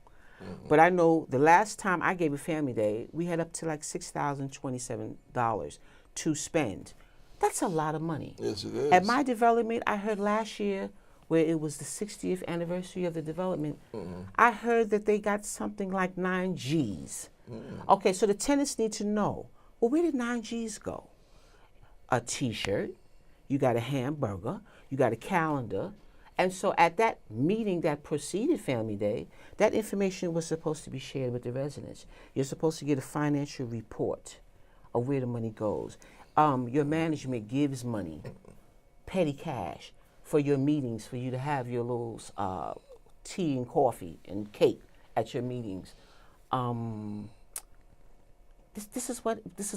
Speaker 1: But I know the last time I gave a family day, we had up to like $6,027 to spend. That's a lot of money.
Speaker 2: Yes, it is.
Speaker 1: At my development, I heard last year, where it was the 60th anniversary of the development, I heard that they got something like 9 Gs. Okay, so the tenants need to know, well, where did 9 Gs go? a T-shirt, you got a hamburger, you got a calendar. And so at that meeting that preceded Family Day, that information was supposed to be shared with the residents. You're supposed to get a financial report of where the money goes. Your management gives money, petty cash, for your meetings, for you to have your little tea and coffee and cake at your meetings. This is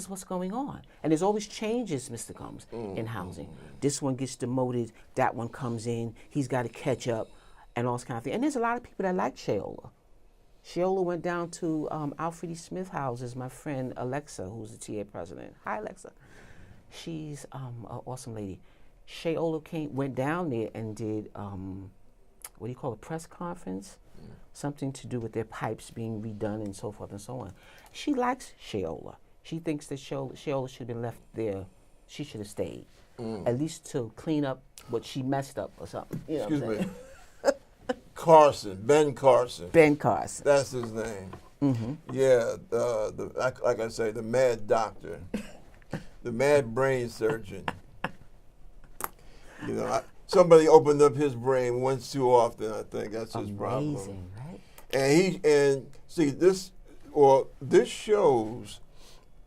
Speaker 1: what's going on, and there's always changes, Mr. Gumbs, in housing. This one gets demoted, that one comes in, he's got to catch up, and all this kind of thing. And there's a lot of people that like Sheola. Sheola went down to Alfred E. Smith houses. My friend Alexa, who's the TA president. Hi, Alexa. She's an awesome lady. Sheola went down there and did what do you call a press conference? Something to do with their pipes being redone and so forth and so on. She likes Sheola. She thinks that Sheola should have been left there. She should have stayed, at least to clean up what she messed up or something. You know
Speaker 2: Excuse
Speaker 1: what I'm
Speaker 2: me.
Speaker 1: saying?
Speaker 2: Ben Carson.
Speaker 1: Ben Carson.
Speaker 2: That's his name.
Speaker 1: Mm-hmm.
Speaker 2: Yeah, like I say, the mad doctor, the mad brain surgeon. You know, somebody opened up his brain once too often. I think that's his problem.
Speaker 1: Amazing, right?
Speaker 2: And see this shows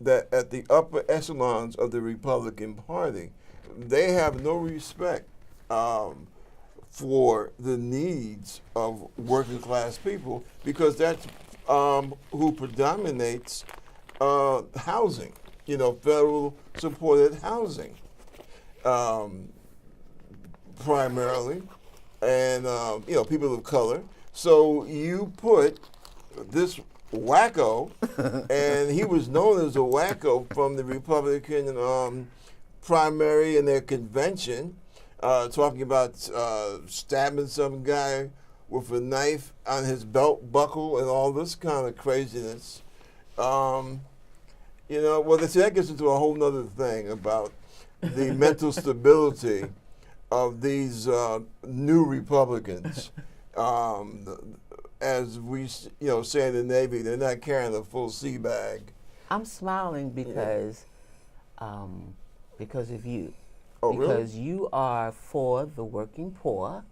Speaker 2: that at the upper echelons of the Republican Party, they have no respect for the needs of working class people, because that's who predominates housing. You know, federal supported housing. Primarily, and you know, people of color. So you put this wacko, and he was known as a wacko from the Republican primary and their convention, talking about stabbing some guy with a knife on his belt buckle and all this kind of craziness. You know, well, that gets into a whole nother thing about the mental stability of these new Republicans. As we say in the Navy, they're not carrying a full sea bag.
Speaker 1: I'm smiling because of you.
Speaker 2: Oh,
Speaker 1: because
Speaker 2: really?
Speaker 1: you are for the working poor.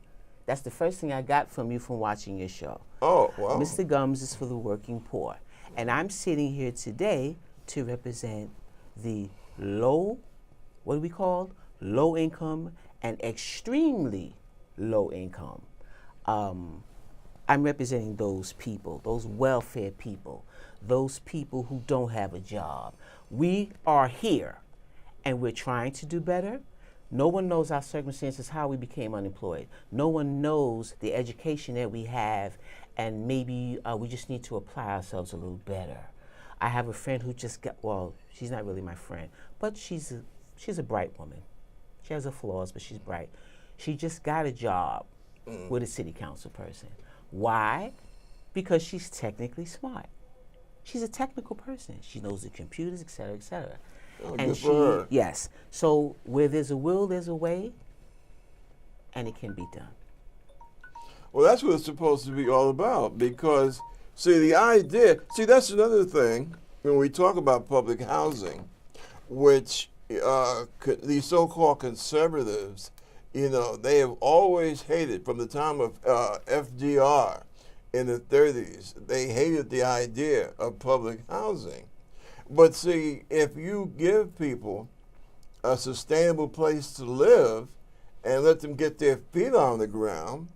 Speaker 1: That's the first thing I got from you from watching your show.
Speaker 2: Oh, wow.
Speaker 1: Mr. Gumbs is for the working poor. And I'm sitting here today to represent the low income and extremely low income. I'm representing those people, those welfare people, those people who don't have a job. We are here and we're trying to do better. No one knows our circumstances, how we became unemployed. No one knows the education that we have, and maybe we just need to apply ourselves a little better. I have a friend who just got, well, she's not really my friend, but she's a bright woman. She has her flaws, but she's bright. She just got a job with a city council person. Why? Because she's technically smart. She's a technical person. She knows the computers, et cetera, et cetera.
Speaker 2: Oh,
Speaker 1: and
Speaker 2: good for her.
Speaker 1: yes. So where there's a will, there's a way, and it can be done.
Speaker 2: Well, that's what it's supposed to be all about, because, the idea, that's another thing when we talk about public housing, which these so-called conservatives, they have always hated from the time of FDR in the 30s. They hated the idea of public housing. But if you give people a sustainable place to live and let them get their feet on the ground,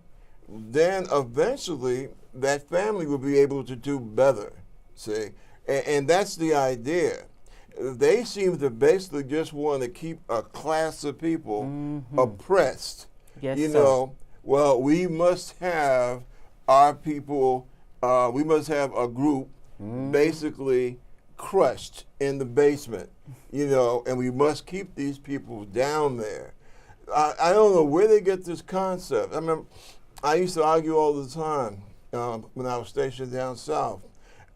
Speaker 2: then eventually that family will be able to do better, and that's the idea. They seem to basically just want to keep a class of people oppressed.
Speaker 1: Yes,
Speaker 2: Well, we must have our people, we must have a group basically crushed in the basement, and we must keep these people down there. I don't know where they get this concept. I remember I used to argue all the time when I was stationed down south,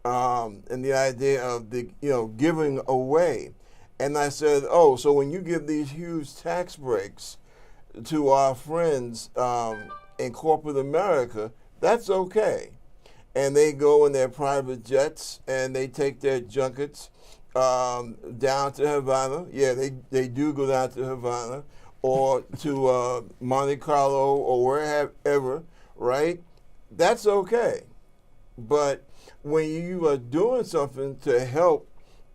Speaker 2: and the idea of the giving away. And I said, so when you give these huge tax breaks to our friends in corporate America, that's okay. And they go in their private jets and they take their junkets down to Havana. Yeah, they do go down to Havana or to Monte Carlo or wherever, right? That's okay. But when you are doing something to help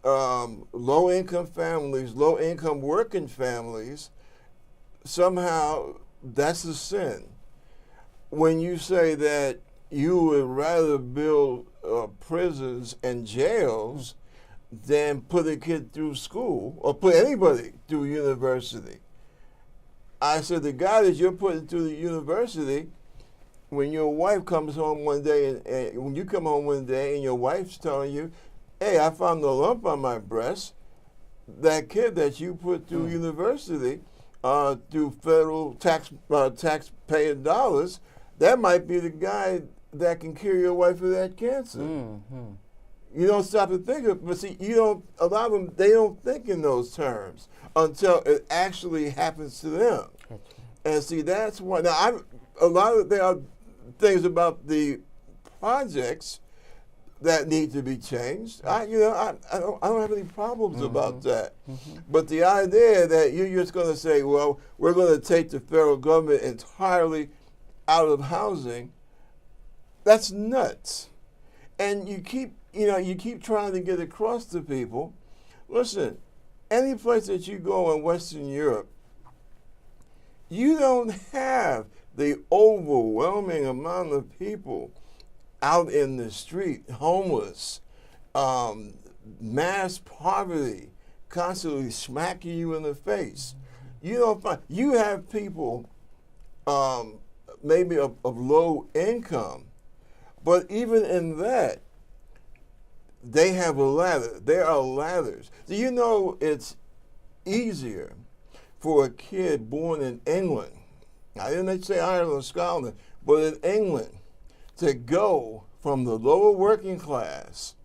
Speaker 2: low-income families, low-income working families, somehow that's a sin. When you say that you would rather build prisons and jails than put a kid through school or put anybody through university, I said the guy that you're putting through the university, when your wife comes home one day and when you come home one day and your wife's telling you, hey, I found a lump on my breast, that kid that you put through university through federal taxpayer dollars, that might be the guy that can cure your wife of that cancer.
Speaker 1: Mm-hmm.
Speaker 2: You don't stop to think of, but see, you don't. A lot of them, they don't think in those terms until it actually happens to them. And see, that's why. Now, there are things about the projects that need to be changed. I don't have any problems about that. But the idea that you're just going to say, well, we're going to take the federal government entirely out of housing, that's nuts. And you keep trying to get across to people, listen, any place that you go in Western Europe, you don't have the overwhelming amount of people out in the street, homeless, mass poverty, constantly smacking you in the face. You don't find, you have people maybe of low income, but even in that, they have a ladder. There are ladders. Do you know it's easier for a kid born in England, I didn't say Ireland or Scotland, but in England, to go from the lower working class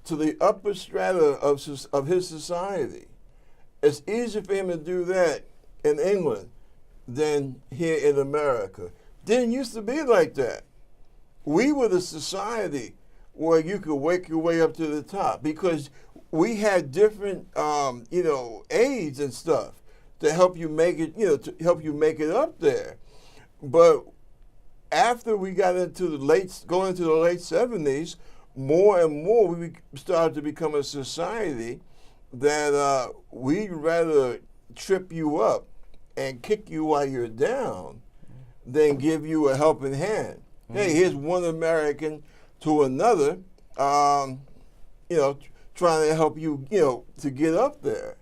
Speaker 2: to the upper strata of his society? It's easier for him to do that in England than here in America. Didn't used to be like that. We were the society where you could work your way up to the top because we had different, aids and stuff to help you make it, to help you make it up there. But after we got into the late 70s, more and more we started to become a society that we'd rather trip you up and kick you while you're down than give you a helping hand. Hey, here's one American to another, trying to help you, to get up there.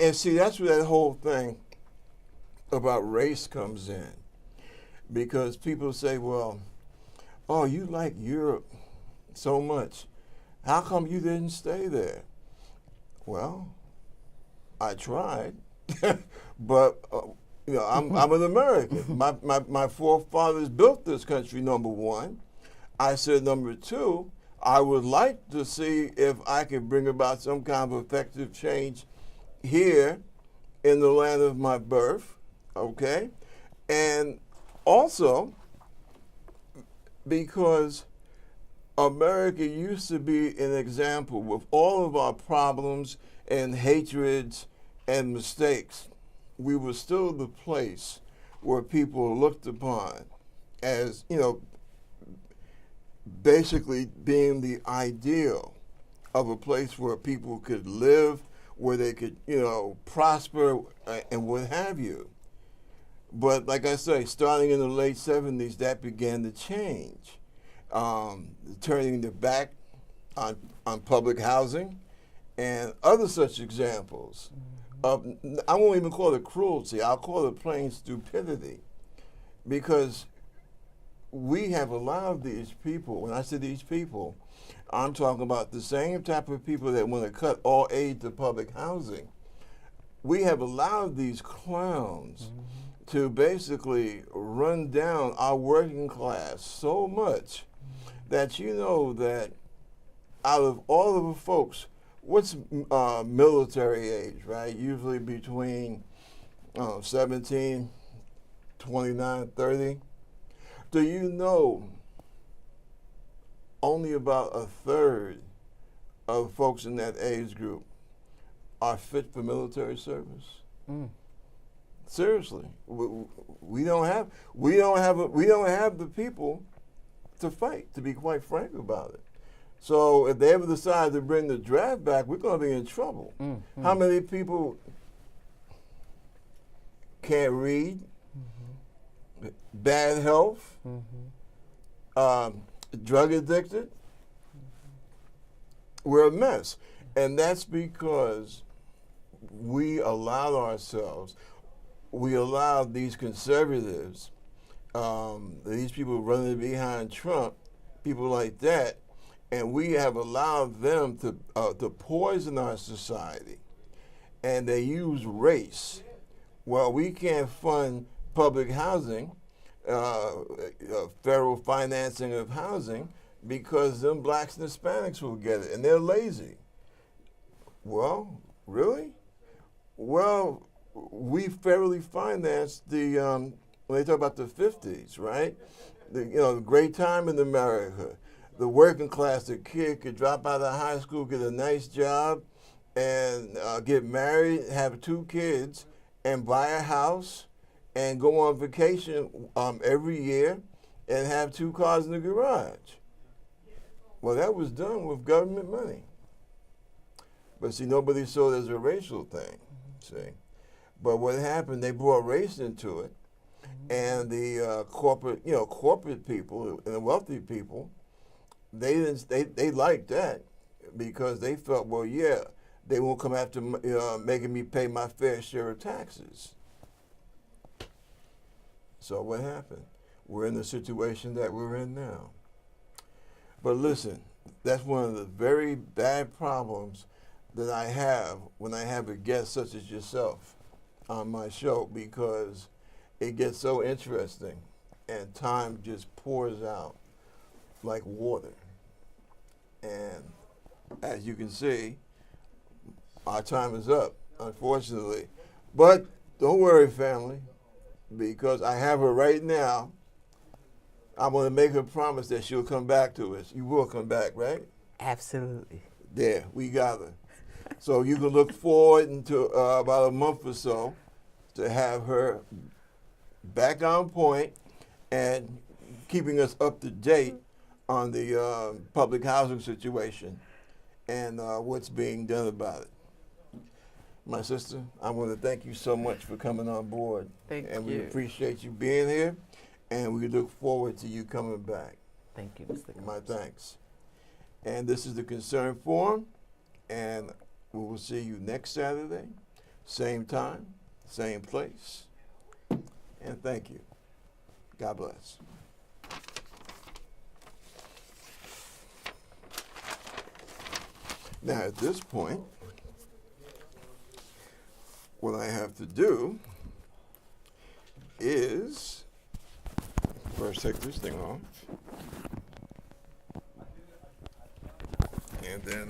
Speaker 2: And see, that's where that whole thing about race comes in. Because people say, well, oh, you like Europe so much. How come you didn't stay there? Well, I tried, but I'm an American. My forefathers built this country, number one. I said, number two, I would like to see if I could bring about some kind of effective change here in the land of my birth, okay? And also, because America used to be an example with all of our problems and hatreds and mistakes, we were still the place where people looked upon as, basically being the ideal of a place where people could live, where they could, prosper and what have you. But like I say, starting in the late 70s, that began to change, turning their back on public housing and other such examples. I won't even call it cruelty. I'll call it plain stupidity, because we have allowed these people, when I say these people, I'm talking about the same type of people that want to cut all aid to public housing. We have allowed these clowns to basically run down our working class so much that that out of all of the folks, what's military age, right? Usually between 17, 29, 30. Do you know only about a third of folks in that age group are fit for military service.
Speaker 1: Mm.
Speaker 2: Seriously, we don't have the people to fight. To be quite frank about it. So if they ever decide to bring the draft back, we're going to be in trouble. How many people can't read? Bad health? Drug addicted? We're a mess. And that's because we allowed these conservatives, these people running behind Trump, people like that, and we have allowed them to poison our society. And they use race. Well, we can't fund public housing, federal financing of housing, because them blacks and Hispanics will get it, and they're lazy. Well, really? Well, we federally financed the, when they talk about the 50s, right? The great time in America. The working class, the kid could drop out of high school, get a nice job, and get married, have 2 kids, and buy a house, and go on vacation every year, and have 2 cars in the garage. Well, that was done with government money. But see, nobody saw it as a racial thing, see. But what happened, they brought race into it, and the corporate people and the wealthy people, they liked that because they felt, well, yeah, they won't come after making me pay my fair share of taxes. So what happened? We're in the situation that we're in now. But listen, that's one of the very bad problems that I have when I have a guest such as yourself on my show, because it gets so interesting and time just pours out like water. And as you can see, our time is up, unfortunately. But don't worry, family, because I have her right now. I'm going to make her promise that she'll come back to us. You will come back, right?
Speaker 1: Absolutely.
Speaker 2: There, we got her. So you can look forward into about a month or so to have her back on point and keeping us up to date on the public housing situation and what's being done about it. My sister, I want to thank you so much for coming on board.
Speaker 1: Thank you.
Speaker 2: And we appreciate you being here, and we look forward to you coming back.
Speaker 1: Thank you, Mr. Gumbs.
Speaker 2: My thanks. And this is the Concern Forum, and we will see you next Saturday, same time, same place. And thank you. God bless. Now, at this point, what I have to do is first take this thing off, and then